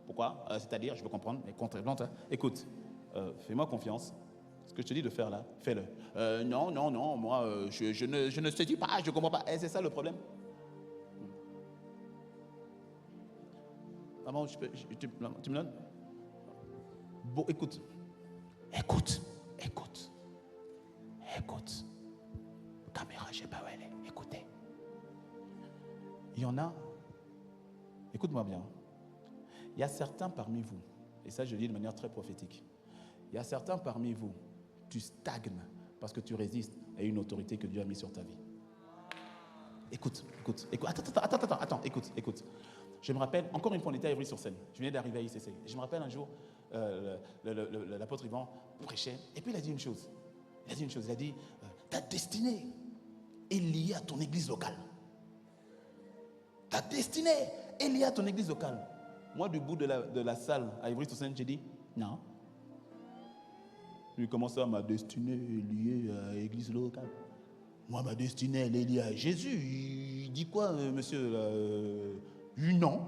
Pourquoi? C'est-à-dire, je veux comprendre, mais contrairement, écoute, fais-moi confiance. Ce que je te dis de faire là, fais-le. Non, moi, je ne sais pas, je ne comprends pas. Et c'est ça le problème. Maman, tu me donnes? Bon, écoute. Caméra, je ne sais pas où elle est. Écoutez. Il y en a, écoute-moi bien. Il y a certains parmi vous, et ça je le dis de manière très prophétique, il y a certains parmi vous, tu stagnes parce que tu résistes à une autorité que Dieu a mise sur ta vie. Écoute. Attends, écoute. Je me rappelle, encore une fois, on était à Ivry-sur-Seine. Je venais d'arriver à ICC. Je me rappelle un jour, l'apôtre Yvan prêchait, et puis il a dit une chose. Il a dit, ta destinée est liée à ton église locale. Ta destinée est liée à ton église locale. Moi, du bout de la salle à Ivry-sur-Seine, j'ai dit, non. Il commence à ma destinée est liée à l'église locale. Moi, ma destinée, elle est liée à Jésus. Il dit quoi, monsieur non.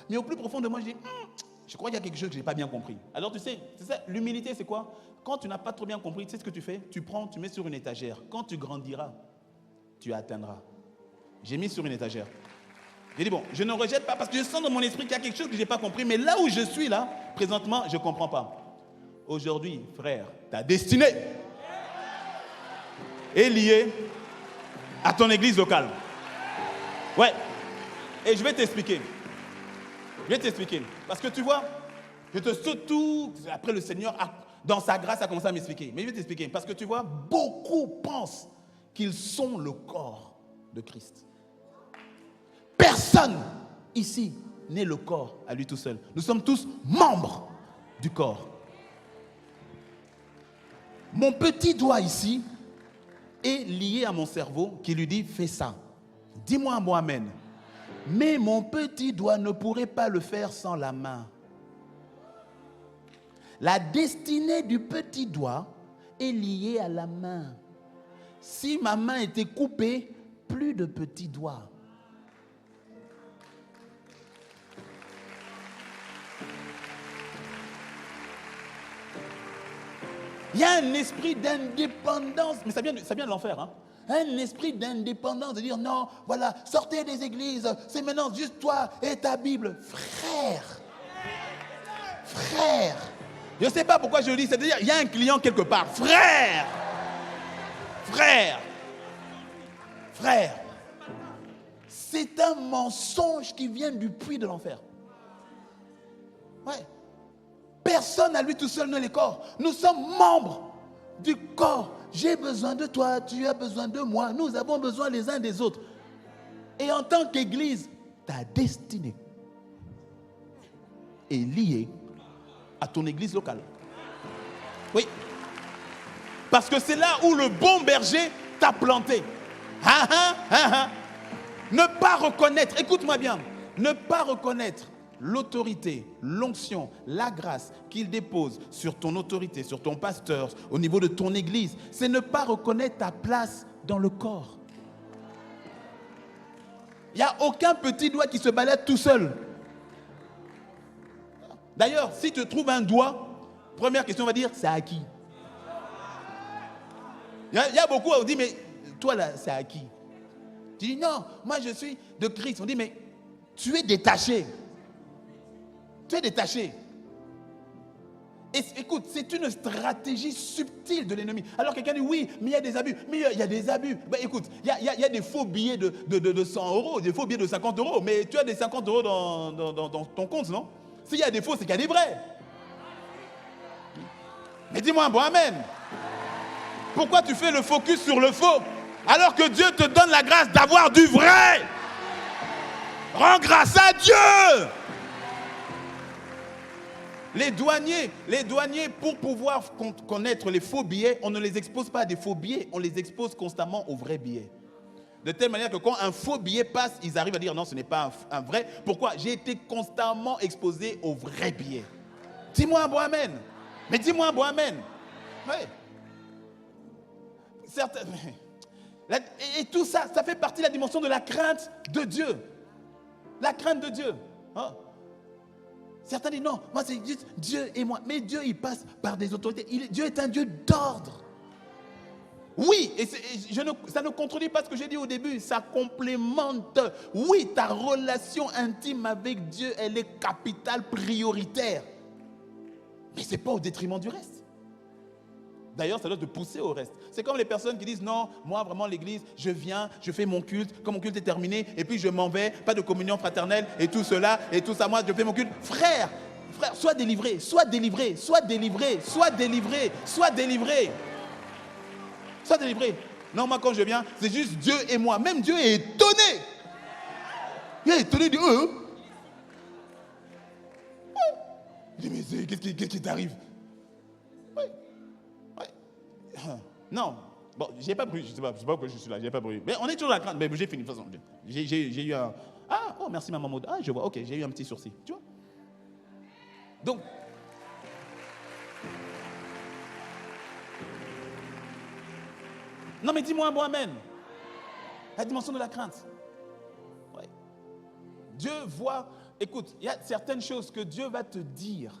Mais au plus profond de moi, je dis, je crois qu'il y a quelque chose que je n'ai pas bien compris. Alors tu sais, c'est ça, l'humilité, c'est quoi? Quand tu n'as pas trop bien compris, tu sais ce que tu fais? Tu prends, tu mets sur une étagère. Quand tu grandiras, tu atteindras. J'ai mis sur une étagère. J'ai dit, bon, je ne rejette pas parce que je sens dans mon esprit qu'il y a quelque chose que je n'ai pas compris. Mais là où je suis, là, présentement, je ne comprends pas. Aujourd'hui, frère, ta destinée est liée à ton église locale. Ouais. Et je vais t'expliquer. Parce que tu vois, je te saute tout. Après, le Seigneur, dans sa grâce, a commencé à m'expliquer. Mais je vais t'expliquer. Parce que tu vois, beaucoup pensent qu'ils sont le corps de Christ. Personne ici n'est le corps à lui tout seul. Nous sommes tous membres du corps. Mon petit doigt ici est lié à mon cerveau qui lui dit fais ça. Dis-moi un mot amen. Mais mon petit doigt ne pourrait pas le faire sans la main. La destinée du petit doigt est liée à la main. Si ma main était coupée, plus de petit doigt. Il y a un esprit d'indépendance, mais ça vient de l'enfer, hein? Un esprit d'indépendance, de dire non, voilà, sortez des églises, c'est maintenant juste toi et ta Bible. Frère, je ne sais pas pourquoi je le dis, c'est-à-dire il y a un client quelque part. Frère, c'est un mensonge qui vient du puits de l'enfer. Ouais. Personne à lui tout seul n'est le corps. Nous sommes membres du corps. J'ai besoin de toi, tu as besoin de moi. Nous avons besoin les uns des autres. Et en tant qu'église, ta destinée est liée à ton église locale. Oui. Parce que c'est là où le bon berger t'a planté. Ne pas reconnaître, écoute-moi bien, ne pas reconnaître l'autorité, l'onction, la grâce qu'il dépose sur ton autorité, sur ton pasteur, au niveau de ton église, c'est ne pas reconnaître ta place dans le corps. Il n'y a aucun petit doigt qui se balade tout seul. D'ailleurs, si tu trouves un doigt, première question, on va dire, c'est à qui? Il y a beaucoup, on dit, mais toi là, c'est à qui? Tu dis, non, moi je suis de Christ. On dit, mais tu es détaché. Tu es détaché. Et écoute, c'est une stratégie subtile de l'ennemi. Alors quelqu'un dit oui, mais il y a des abus. Mais il y a des abus. Ben, écoute, il y a des faux billets de 100 euros, des faux billets de 50 euros. Mais tu as des 50 euros dans ton compte, non? S'il y a des faux, c'est qu'il y a des vrais. Mais dis-moi un bon amen. Pourquoi tu fais le focus sur le faux alors que Dieu te donne la grâce d'avoir du vrai? Rends grâce à Dieu. Les douaniers, pour pouvoir connaître les faux billets, on ne les expose pas à des faux billets, on les expose constamment aux vrais billets. De telle manière que quand un faux billet passe, ils arrivent à dire non, ce n'est pas un vrai. Pourquoi? J'ai été constamment exposé aux vrais billets. Dis-moi un bon amen. Mais dis-moi un bon amen. Oui. Et tout ça, ça fait partie de la dimension de la crainte de Dieu. La crainte de Dieu. Hein? Certains disent non, moi c'est juste Dieu et moi. Mais Dieu, il passe par des autorités. Dieu est un Dieu d'ordre. Oui, et ça ne contredit pas ce que j'ai dit au début. Ça complémente. Oui, ta relation intime avec Dieu, elle est capitale, prioritaire. Mais ce n'est pas au détriment du reste. D'ailleurs, ça doit te pousser au reste. C'est comme les personnes qui disent non, moi vraiment l'église, je viens, je fais mon culte, quand mon culte est terminé, et puis je m'en vais, pas de communion fraternelle, et tout cela, et tout ça, moi je fais mon culte. Frère, sois délivré, sois délivré, sois délivré, sois délivré, sois délivré. Sois délivré. Non, moi quand je viens, c'est juste Dieu et moi. Même Dieu est étonné. Il est étonné de eux. Il dit, mais qu'est-ce qui t'arrive? Oui. Non. Bon, j'ai pas brûlé, je sais pas pourquoi je suis là, j'ai pas brûlé. Mais on est toujours à la crainte. Mais j'ai fini, de toute façon. J'ai eu un... Ah, oh, merci maman Maud. Ah, je vois, ok, j'ai eu un petit sourcil. Tu vois? Donc... Non, mais dis-moi un bon amen. La dimension de la crainte. Ouais. Dieu voit... Écoute, il y a certaines choses que Dieu va te dire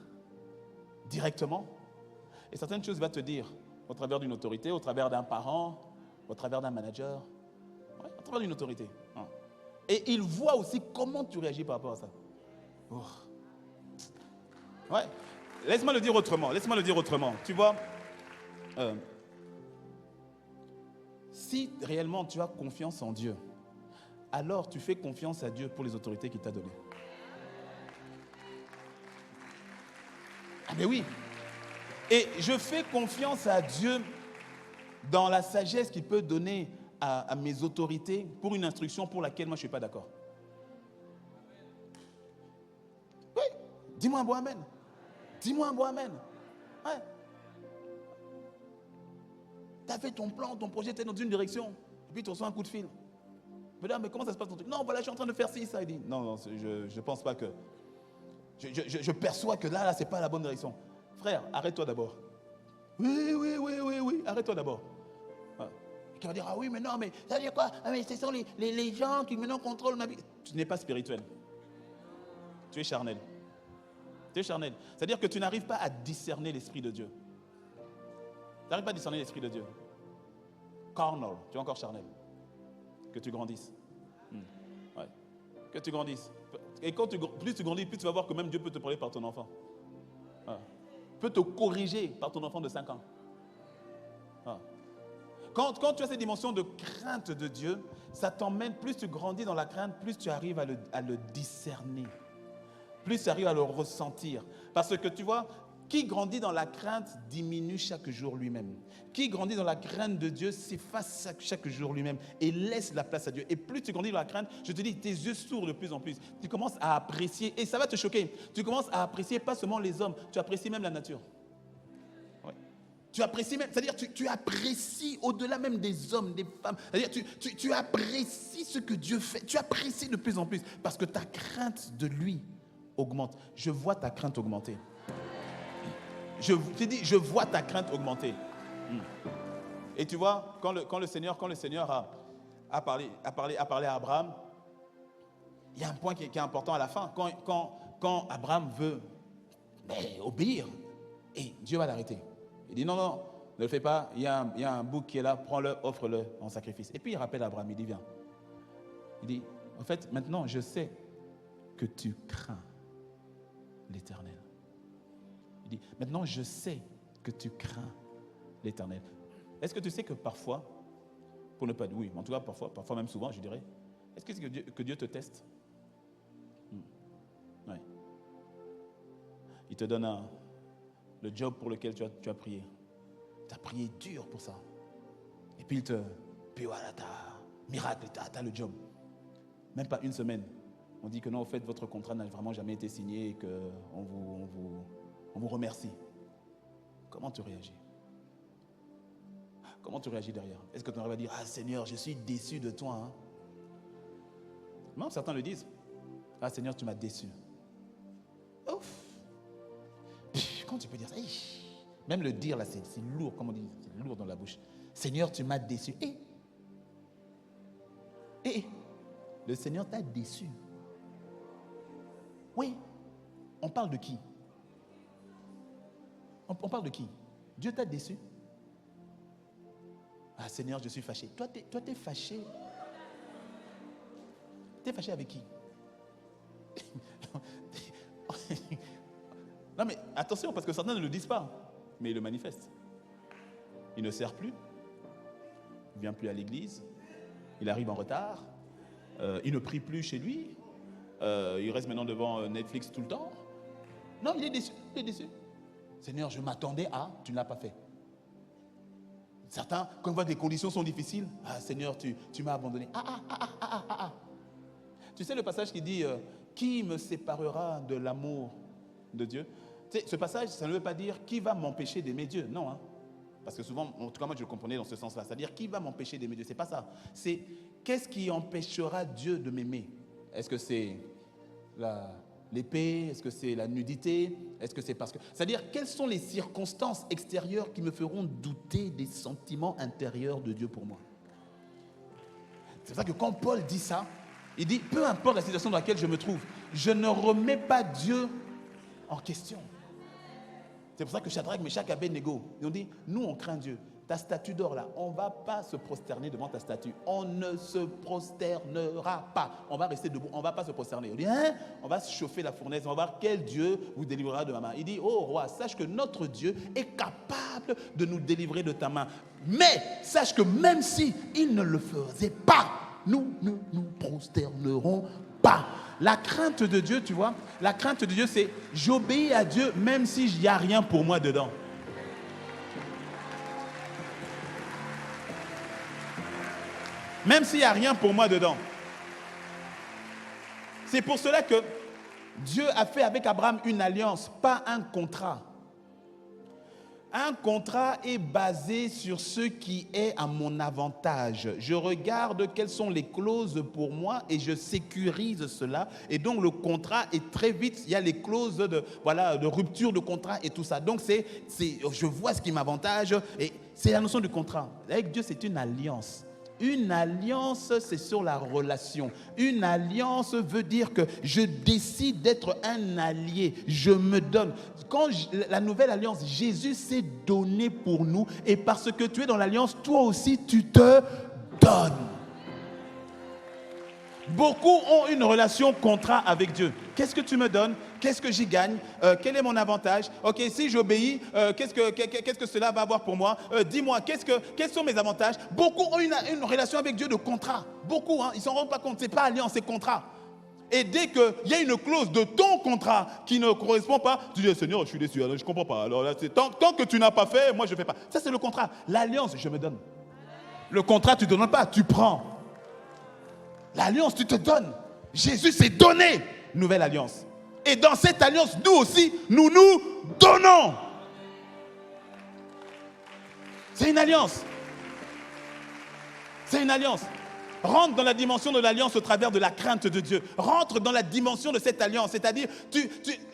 directement et certaines choses qu'il va te dire au travers d'une autorité, au travers d'un parent, au travers d'un manager, ouais, au travers d'une autorité. Hein. Et il voit aussi comment tu réagis par rapport à ça. Oh. Ouais. Laisse-moi le dire autrement. Tu vois, si réellement tu as confiance en Dieu, alors tu fais confiance à Dieu pour les autorités qu'il t'a données. Ah mais oui. Et je fais confiance à Dieu dans la sagesse qu'il peut donner à mes autorités pour une instruction pour laquelle moi je ne suis pas d'accord. Oui. Dis-moi un bon amen. Dis-moi un bon amen. Ouais. Tu as fait ton plan, ton projet, tu es dans une direction. Et puis tu reçois un coup de fil. Mais comment ça se passe ton truc? Non, voilà, je suis en train de faire ci, ça. Il dit, non, je ne pense pas que... Je perçois que là, ce n'est pas la bonne direction. Frère, arrête-toi d'abord. Oui, arrête-toi d'abord. Voilà. Et qui va dire, ah oui, mais non, mais ça veut dire quoi? Ah, mais ce sont les gens qui maintenant contrôlent ma vie. Tu n'es pas spirituel. Tu es charnel. Tu es charnel. C'est-à-dire que tu n'arrives pas à discerner l'Esprit de Dieu. Tu n'arrives pas à discerner l'Esprit de Dieu. Carnal, tu es encore charnel. Que tu grandisses. Ouais. Que tu grandisses. Et plus tu grandis, plus tu vas voir que même Dieu peut te parler par ton enfant. Ouais. Peut te corriger par ton enfant de 5 ans. Ouais. Quand tu as cette dimension de crainte de Dieu, ça t'emmène, plus tu grandis dans la crainte, plus tu arrives à le discerner. Plus tu arrives à le ressentir. Parce que tu vois, qui grandit dans la crainte diminue chaque jour lui-même. Qui grandit dans la crainte de Dieu s'efface chaque jour lui-même et laisse la place à Dieu. Et plus tu grandis dans la crainte, je te dis, tes yeux s'ouvrent de plus en plus. Tu commences à apprécier, et ça va te choquer, tu commences à apprécier pas seulement les hommes, tu apprécies même la nature. Ouais. Tu apprécies même, c'est-à-dire tu apprécies au-delà même des hommes, des femmes. C'est-à-dire tu apprécies ce que Dieu fait. Tu apprécies de plus en plus parce que ta crainte de lui augmente. Je vois ta crainte augmenter. Je t'ai dit, je vois ta crainte augmenter. Et tu vois, quand le Seigneur a parlé à Abraham, il y a un point qui est important à la fin. Quand Abraham veut obéir, et Dieu va l'arrêter. Il dit non, ne le fais pas, il y a un bouc qui est là, prends-le, offre-le en sacrifice. Et puis il rappelle Abraham, il dit viens. Il dit, en fait, maintenant je sais que tu crains l'Éternel. Il dit, maintenant je sais que tu crains l'Éternel. Est-ce que tu sais que parfois, pour ne pas dire oui, mais en tout cas parfois même souvent, je dirais, est-ce que Dieu te teste? Oui. Il te donne le job pour lequel tu as prié. Tu as prié dur pour ça. Et puis puis voilà, miracle, tu as le job. Même pas une semaine. On dit que non, en fait, votre contrat n'a vraiment jamais été signé et qu'on vous remercie. Comment tu réagis? Comment tu réagis derrière? Est-ce que tu arrives à dire, ah Seigneur, je suis déçu de toi, hein? Non, certains le disent. Ah Seigneur, tu m'as déçu. Ouf. Comment tu peux dire ça? Même le dire là, c'est lourd, comme on dit, c'est lourd dans la bouche. Seigneur, tu m'as déçu. Le Seigneur t'a déçu. Oui. On parle de qui? On parle de qui? Dieu t'a déçu? Ah Seigneur, je suis fâché. Toi, t'es fâché. T'es fâché avec qui? Non mais attention, parce que certains ne le disent pas, mais ils le manifestent. Il ne sert plus, il ne vient plus à l'église, il arrive en retard, il ne prie plus chez lui, il reste maintenant devant Netflix tout le temps. Non, il est déçu. Seigneur, je m'attendais à, tu ne l'as pas fait. Certains, quand ils voient que les conditions sont difficiles, ah Seigneur, tu m'as abandonné. Tu sais le passage qui dit qui me séparera de l'amour de Dieu? Tu sais, ce passage, ça ne veut pas dire qui va m'empêcher d'aimer Dieu. Non, hein. Parce que souvent, en tout cas moi je le comprenais dans ce sens-là. C'est-à-dire qui va m'empêcher d'aimer Dieu? C'est pas ça. C'est qu'est-ce qui empêchera Dieu de m'aimer? Est-ce que c'est l'épée? Est-ce que c'est la nudité? Est-ce que c'est parce que... C'est-à-dire, quelles sont les circonstances extérieures qui me feront douter des sentiments intérieurs de Dieu pour moi? C'est pour ça que quand Paul dit ça, il dit, peu importe la situation dans laquelle je me trouve, je ne remets pas Dieu en question. C'est pour ça que Shadrach, Meshach et Abednego, ils ont dit, nous on craint Dieu. Ta statue d'or là, on ne va pas se prosterner devant ta statue. On ne se prosternera pas. On va rester debout, on ne va pas se prosterner. On dit, hein? On va se chauffer la fournaise, on va voir quel Dieu vous délivrera de ma main. Il dit, oh roi, sache que notre Dieu est capable de nous délivrer de ta main. Mais sache que même si il ne le faisait pas, nous ne nous prosternerons pas. La crainte de Dieu, tu vois, la crainte de Dieu, c'est j'obéis à Dieu même si il n'y a rien pour moi dedans. Même s'il n'y a rien pour moi dedans. C'est pour cela que Dieu a fait avec Abraham une alliance, pas un contrat. Un contrat est basé sur ce qui est à mon avantage. Je regarde quelles sont les clauses pour moi et je sécurise cela. Et donc le contrat est très vite, il y a les clauses de rupture de contrat et tout ça. Donc je vois ce qui m'avantage et c'est la notion du contrat. Avec Dieu, c'est une alliance. Une alliance, c'est sur la relation. Une alliance veut dire que je décide d'être un allié. Je me donne. La nouvelle alliance, Jésus s'est donné pour nous. Et parce que tu es dans l'alliance, toi aussi, tu te donnes. Beaucoup ont une relation contrat avec Dieu. Qu'est-ce que tu me donnes? Qu'est-ce que j'y gagne? Quel est mon avantage? Ok, si j'obéis, qu'est-ce que cela va avoir pour moi? Dis-moi, quels sont mes avantages? Beaucoup ont une relation avec Dieu de contrat. Beaucoup, hein, ils ne s'en rendent pas compte. Ce n'est pas alliance, c'est contrat. Et dès qu'il y a une clause de ton contrat qui ne correspond pas, tu dis, Seigneur, je suis déçu, alors je ne comprends pas. Alors là, tant que tu n'as pas fait, moi je ne fais pas. Ça, c'est le contrat. L'alliance, je me donne. Le contrat, tu ne donnes pas, tu prends. L'alliance, tu te donnes. Jésus s'est donné. Nouvelle alliance. Et dans cette alliance, nous aussi, nous nous donnons. C'est une alliance. C'est une alliance. Rentre dans la dimension de l'alliance au travers de la crainte de Dieu. Rentre dans la dimension de cette alliance. C'est-à-dire,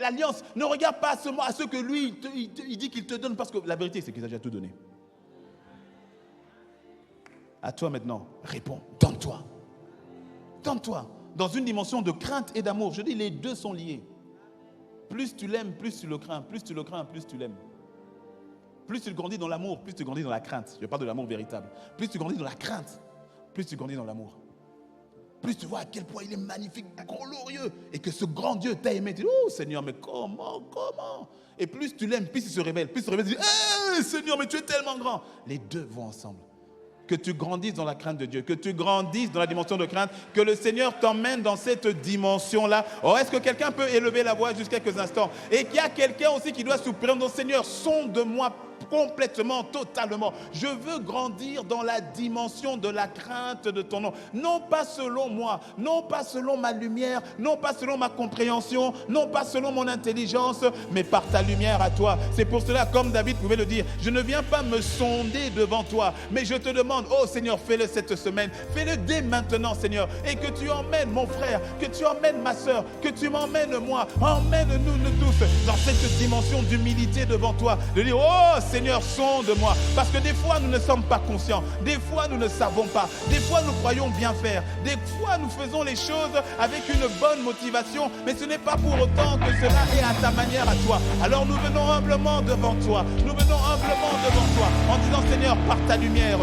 l'alliance, ne regarde pas seulement à ce que lui, il dit qu'il te donne. Parce que la vérité, c'est qu'il a déjà tout donné. À toi maintenant, réponds. Donne-toi. Donne-toi. Dans une dimension de crainte et d'amour. Je dis, les deux sont liés. Plus tu l'aimes, plus tu le crains. Plus tu le crains, plus tu l'aimes. Plus tu grandis dans l'amour, plus tu grandis dans la crainte. Je parle de l'amour véritable. Plus tu grandis dans la crainte, plus tu grandis dans l'amour. Plus tu vois à quel point il est magnifique, glorieux. Et que ce grand Dieu t'a aimé. Tu dis, oh Seigneur, mais comment? Et plus tu l'aimes, plus il se révèle. Plus il se révèle, tu dis, hey, Seigneur, mais tu es tellement grand. Les deux vont ensemble. Que tu grandisses dans la crainte de Dieu, que tu grandisses dans la dimension de crainte, que le Seigneur t'emmène dans cette dimension-là. Oh, est-ce que quelqu'un peut élever la voix juste quelques instants? Et qu'il y a quelqu'un aussi qui doit soupirer dans le Seigneur, sonde-moi complètement, totalement. Je veux grandir dans la dimension de la crainte de ton nom. Non pas selon moi, non pas selon ma lumière, non pas selon ma compréhension, non pas selon mon intelligence, mais par ta lumière à toi. C'est pour cela, comme David pouvait le dire, je ne viens pas me sonder devant toi, mais je te demande, oh Seigneur, fais-le cette semaine, fais-le dès maintenant, Seigneur, et que tu emmènes mon frère, que tu emmènes ma soeur, que tu m'emmènes moi, emmène-nous tous dans cette dimension d'humilité devant toi, de dire, oh Seigneur, sonde-moi. Parce que des fois, nous ne sommes pas conscients. Des fois, nous ne savons pas. Des fois, nous croyons bien faire. Des fois, nous faisons les choses avec une bonne motivation. Mais ce n'est pas pour autant que cela est à ta manière, à toi. Alors, nous venons humblement devant toi. Nous venons humblement devant toi. En disant, Seigneur, par ta lumière,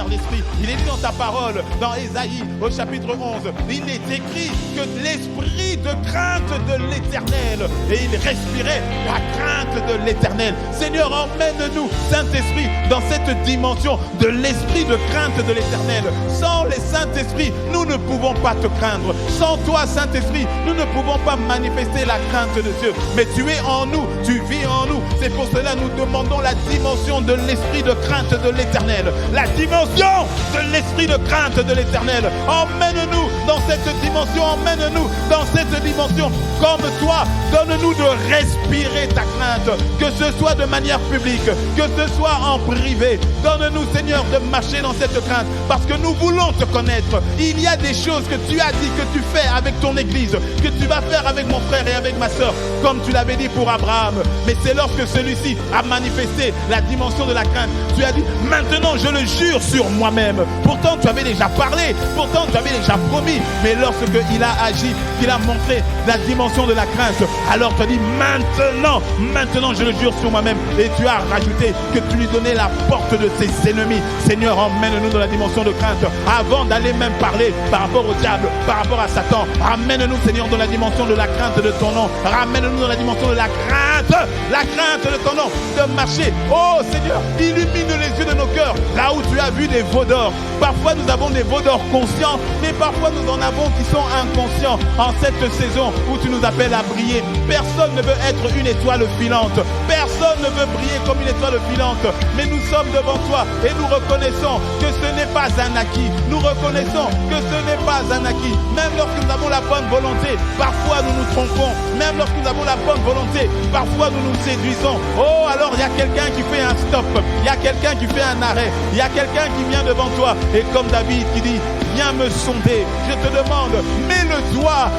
l'Esprit. Il est dit dans ta parole, dans Ésaïe, au chapitre 11, il est écrit que l'esprit de crainte de l'Éternel, et il respirait la crainte de l'Éternel. Seigneur, emmène-nous, Saint-Esprit, dans cette dimension de l'esprit de crainte de l'Éternel. Sans les Saint-Esprit, nous ne pouvons pas te craindre. Sans toi, Saint-Esprit, nous ne pouvons pas manifester la crainte de Dieu. Mais tu es en nous, tu vis en nous. C'est pour cela que nous demandons la dimension de l'esprit de crainte de l'Éternel. La dimension de l'esprit de crainte de l'Éternel. Emmène-nous dans cette dimension, emmène-nous dans cette dimension. Comme toi, donne-nous de respirer ta crainte, que ce soit de manière publique, que ce soit en privé. Donne-nous, Seigneur, de marcher dans cette crainte, parce que nous voulons te connaître. Il y a des choses que tu as dit que tu fais avec ton Église, que tu vas faire avec mon frère et avec ma soeur, comme tu l'avais dit pour Abraham. Mais c'est lorsque celui-ci a manifesté la dimension de la crainte, tu as dit, maintenant je le jure sur moi-même. Pourtant tu avais déjà parlé, pourtant tu avais déjà promis, mais lorsque il a agi, qu'il a montré la dimension de la crainte, alors tu as dit, maintenant je le jure sur moi-même. Et tu as rajouté que tu lui donnais la porte de ses ennemis. Seigneur, emmène-nous dans la dimension de crainte, avant d'aller même parler par rapport au diable, par rapport à Satan. Ramène-nous, Seigneur, dans la dimension de la crainte de ton nom. Ramène-nous dans la dimension de la crainte de ton nom, de marcher. Oh Seigneur, illumine les yeux de nos cœurs, là où tu as vu des veaux d'or. Parfois nous avons des veaux d'or conscients, mais parfois nous en avons qui sont inconscients. En cette saison où tu nous appelles à briller, personne ne veut être une étoile filante, personne ne veut briller comme une étoile filante, mais nous sommes devant toi et nous reconnaissons que ce n'est pas un acquis. Nous reconnaissons que ce n'est pas un acquis. Même lorsque nous avons la bonne volonté, parfois nous nous trompons. Même lorsque nous avons la bonne volonté, parfois nous nous séduisons. Oh, alors il y a quelqu'un qui fait un stop, il y a quelqu'un qui fait un arrêt, il y a quelqu'un qui vient devant toi. Et comme David qui dit, viens me sonder, je te demande, mets le doigt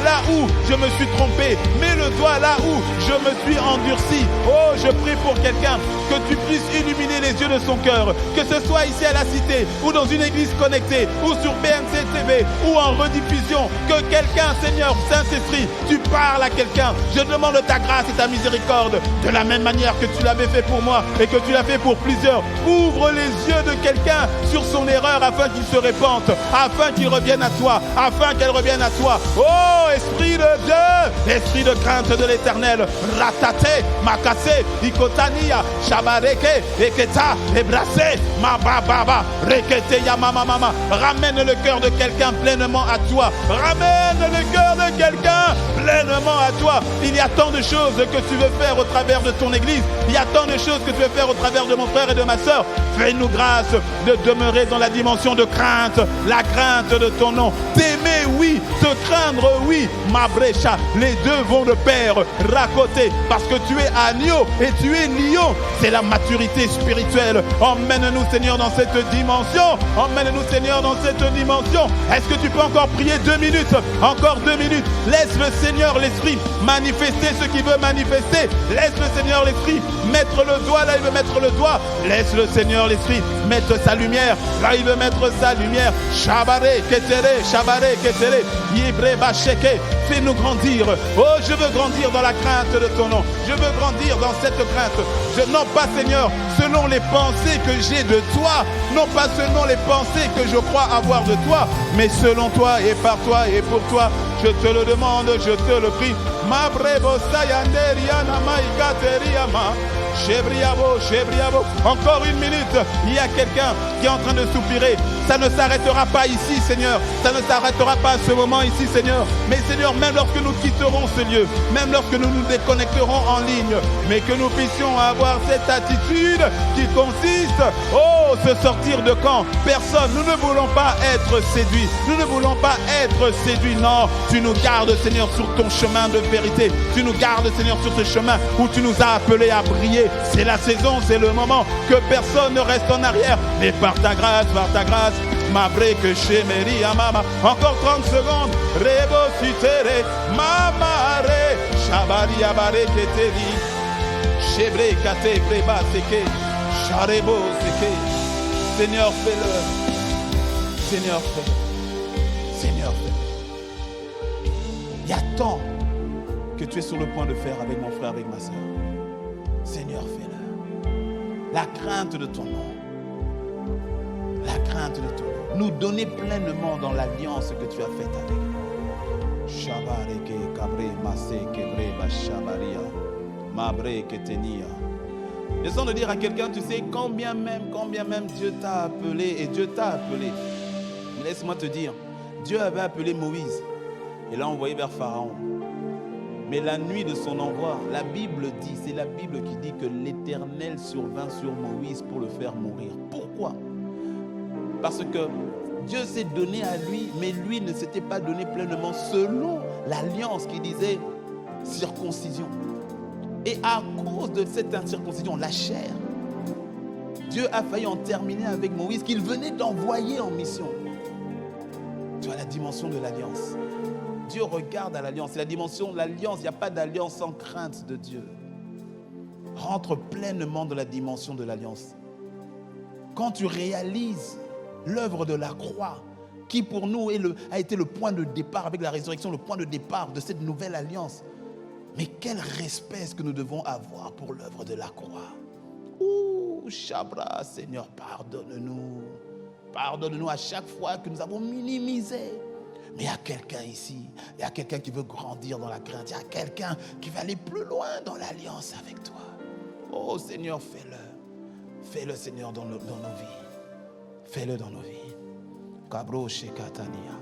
là où je me suis trompé, mets le doigt là où je me suis endurci. Oh, je prie pour quelqu'un, que tu puisses illuminer les yeux de son cœur, que ce soit ici à la Cité, ou dans une église connectée, ou sur BNC TV, ou en rediffusion, que quelqu'un, Seigneur, Saint-Esprit, tu parles à quelqu'un. Je demande ta grâce et ta miséricorde, de la même manière que tu l'avais fait pour moi, et que tu l'as fait pour plusieurs. Ouvre les yeux de quelqu'un sur son erreur, afin qu'il se répente, afin qu'il revienne à toi, afin qu'elle revienne à toi. Oh, Esprit de Dieu, Esprit de crainte de l'Éternel, ratate, makase, ikotania, shabareke, eketa, ebrase, mababa, rekete, yamama, mama. Ramène le cœur de quelqu'un pleinement à toi. Ramène le cœur de quelqu'un pleinement à toi. Il y a tant de choses que tu veux faire au travers de ton église. Il y a tant de choses que tu veux faire au travers de mon frère et de ma soeur. Fais-nous grâce de demeurer dans la dimension de crainte, la crainte de ton nom. T'aimer, oui, te craindre, oui. Ma brécha, les deux vont de pair, racoter, parce que tu es agneau et tu es lion. C'est la maturité spirituelle. Emmène-nous, Seigneur, dans cette dimension. Emmène-nous, Seigneur, dans cette dimension. Est-ce que tu peux encore prier 2 minutes? Encore 2 minutes. Laisse le Seigneur, l'Esprit, manifester ce qu'il veut manifester. Laisse le Seigneur, l'Esprit, mettre le doigt là il veut mettre le doigt. Laisse le Seigneur, l'Esprit, mettre sa lumière là il veut mettre sa lumière. Shabare, ketere, shabare, ketere, yibre, bacheke. Fais-nous grandir. Oh, je veux grandir dans la crainte de ton nom. Je veux grandir dans cette crainte. Non pas, Seigneur, selon les pensées que j'ai de toi, non pas selon les pensées que je crois avoir de toi, mais selon toi et par toi et pour toi. Je te le demande, je te le prie. Ma brebo sayanderiana maikateriama. Chebriabo, chebriabo. Encore 1 minute. Il y a quelqu'un qui est en train de soupirer. Ça ne s'arrêtera pas ici, Seigneur. Ça ne s'arrêtera pas à ce moment ici, Seigneur. Mais Seigneur, même lorsque nous quitterons ce lieu, même lorsque nous nous déconnecterons en ligne, mais que nous puissions avoir cette attitude qui consiste, oh, se sortir de camp. Personne, nous ne voulons pas être séduits. Nous ne voulons pas être séduits. Non, tu nous gardes, Seigneur, sur ton chemin de vérité. Tu nous gardes, Seigneur, sur ce chemin où tu nous as appelés à briller. C'est la saison, c'est le moment que personne ne reste en arrière. Mais par ta grâce, ma que chez Mary, mama. Encore 30 secondes. Rebo sutere, mama re, shabari abare keteri, chebre kate breba seke, charebo seke. Seigneur, fais-le. Seigneur, fais-le. Seigneur, fais-le. Il y a tant que tu es sur le point de faire avec mon frère, avec ma soeur. Seigneur, fais-le. La crainte de ton nom. La crainte de ton nom. Nous donner pleinement dans l'alliance que tu as faite avec nous. Shabareke kabre masé kebre bashabaria. Mabre ketenia. Je sens de dire à quelqu'un, tu sais, combien même Dieu t'a appelé et Dieu t'a appelé. Laisse-moi te dire, Dieu avait appelé Moïse et l'a envoyé vers Pharaon. Mais la nuit de son envoi, la Bible dit, c'est la Bible qui dit que l'Éternel survint sur Moïse pour le faire mourir. Pourquoi? Parce que Dieu s'est donné à lui, mais lui ne s'était pas donné pleinement selon l'alliance qui disait circoncision. Et à cause de cette incirconcision, la chair, Dieu a failli en terminer avec Moïse qu'il venait d'envoyer en mission. Tu as la dimension de l'alliance. Dieu regarde à l'alliance. C'est la dimension de l'alliance. Il n'y a pas d'alliance sans crainte de Dieu. Rentre pleinement dans la dimension de l'alliance. Quand tu réalises l'œuvre de la croix, qui pour nous a été le point de départ avec la résurrection, le point de départ de cette nouvelle alliance. Mais quel respect est-ce que nous devons avoir pour l'œuvre de la croix? Ouh, Chabra, Seigneur, pardonne-nous. Pardonne-nous à chaque fois que nous avons minimisé. Mais il y a quelqu'un ici, il y a quelqu'un qui veut grandir dans la crainte, il y a quelqu'un qui va aller plus loin dans l'alliance avec toi. Oh Seigneur, fais-le. Fais-le Seigneur dans nos vies. Fais-le dans nos vies. Kabro Shekatania.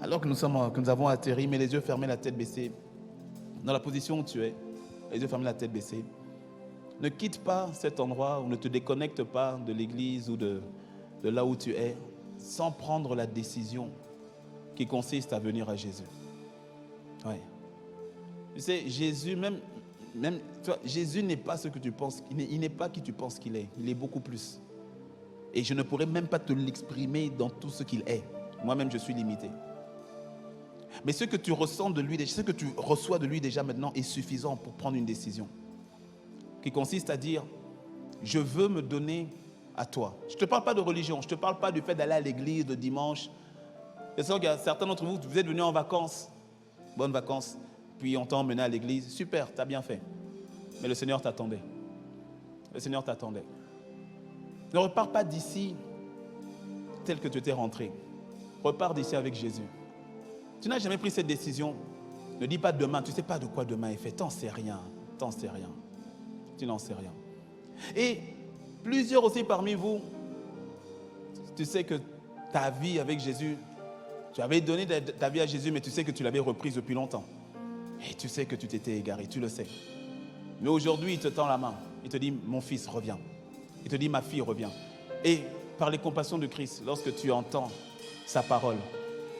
Alors que nous avons atterri, mais les yeux fermés, la tête baissée, dans la position où tu es, les yeux fermés, la tête baissée, ne quitte pas cet endroit ou ne te déconnecte pas de l'église ou de là où tu es sans prendre la décision qui consiste à venir à Jésus. Oui. Tu sais, Jésus, Jésus n'est pas ce que tu penses, il n'est pas qui tu penses qu'il est, il est beaucoup plus. Et je ne pourrais même pas te l'exprimer dans tout ce qu'il est. Moi-même, je suis limité. Mais ce que tu ressens de lui, ce que tu reçois de lui déjà maintenant est suffisant pour prendre une décision. Qui consiste à dire, je veux me donner à toi. Je ne te parle pas de religion, je ne te parle pas du fait d'aller à l'église le dimanche. Je sais qu'il y a certains d'entre vous, vous êtes venus en vacances, bonnes vacances, puis on t'a emmené à l'église. Super, tu as bien fait. Mais le Seigneur t'attendait. Le Seigneur t'attendait. Ne repars pas d'ici tel que tu étais rentré. Repars d'ici avec Jésus. Tu n'as jamais pris cette décision. Ne dis pas demain, tu ne sais pas de quoi demain est fait. T'en sais rien, t'en sais rien. Tu n'en sais rien. Et plusieurs aussi parmi vous, tu sais que ta vie avec Jésus, tu avais donné ta vie à Jésus, mais tu sais que tu l'avais reprise depuis longtemps. Et tu sais que tu t'étais égaré, tu le sais. Mais aujourd'hui, il te tend la main. Il te dit, mon fils, reviens. Il te dit, ma fille, reviens. Et par les compassions de Christ, lorsque tu entends sa parole,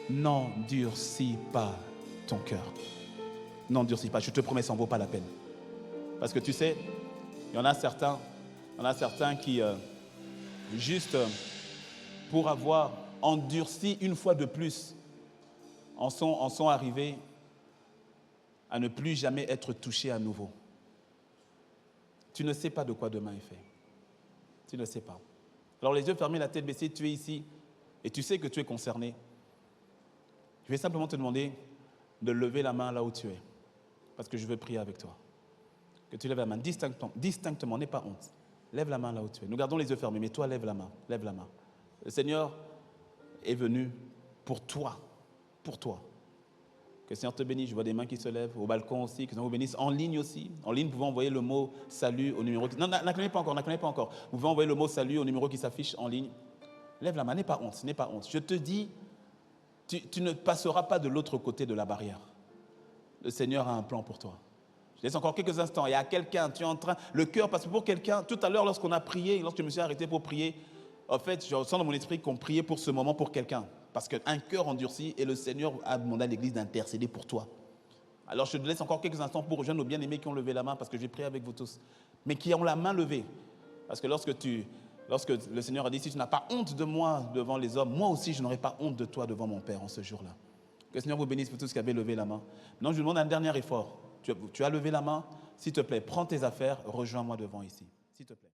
n'endurcis pas ton cœur. N'endurcis pas, je te promets, ça n'en vaut pas la peine. Parce que tu sais, il y en a certains qui, juste pour avoir endurci une fois de plus, en sont arrivés à ne plus jamais être touchés à nouveau. Tu ne sais pas de quoi demain est fait. Tu ne sais pas. Alors les yeux fermés, la tête baissée, tu es ici et tu sais que tu es concerné. Je vais simplement te demander de lever la main là où tu es. Parce que je veux prier avec toi. Que tu lèves la main distinctement, n'aie pas honte. Lève la main là où tu es. Nous gardons les yeux fermés, mais toi, lève la main. Lève la main. Le Seigneur est venu pour toi. Pour toi. Que le Seigneur te bénisse. Je vois des mains qui se lèvent. Au balcon aussi. Que le Seigneur vous bénisse. En ligne aussi. En ligne, vous pouvez envoyer le mot salut au numéro... Non, n'acclamez pas encore. Vous pouvez envoyer le mot salut au numéro qui s'affiche en ligne. Lève la main. N'aie pas honte. N'aie pas honte. Je te dis, tu ne passeras pas de l'autre côté de la barrière. Le Seigneur a un plan pour toi. Je laisse encore quelques instants. Il y a quelqu'un, tu es en train... Le cœur, parce que pour quelqu'un, tout à l'heure, lorsqu'on a prié, lorsque je me suis arrêté pour prier, en fait, je ressens dans mon esprit qu'on priait pour ce moment pour quelqu'un. Parce qu'un cœur endurci, et le Seigneur a demandé à l'Église d'intercéder pour toi. Alors, je te laisse encore quelques instants pour rejoindre nos bien-aimés qui ont levé la main, parce que je vais prier avec vous tous. Mais qui ont la main levée. Parce que lorsque le Seigneur a dit, si tu n'as pas honte de moi devant les hommes, moi aussi, je n'aurai pas honte de toi devant mon Père en ce jour-là. Que le Seigneur vous bénisse pour tous qui avaient levé la main. Maintenant, je vous demande un dernier effort. Tu as levé la main, s'il te plaît, prends tes affaires, rejoins-moi devant ici, s'il te plaît.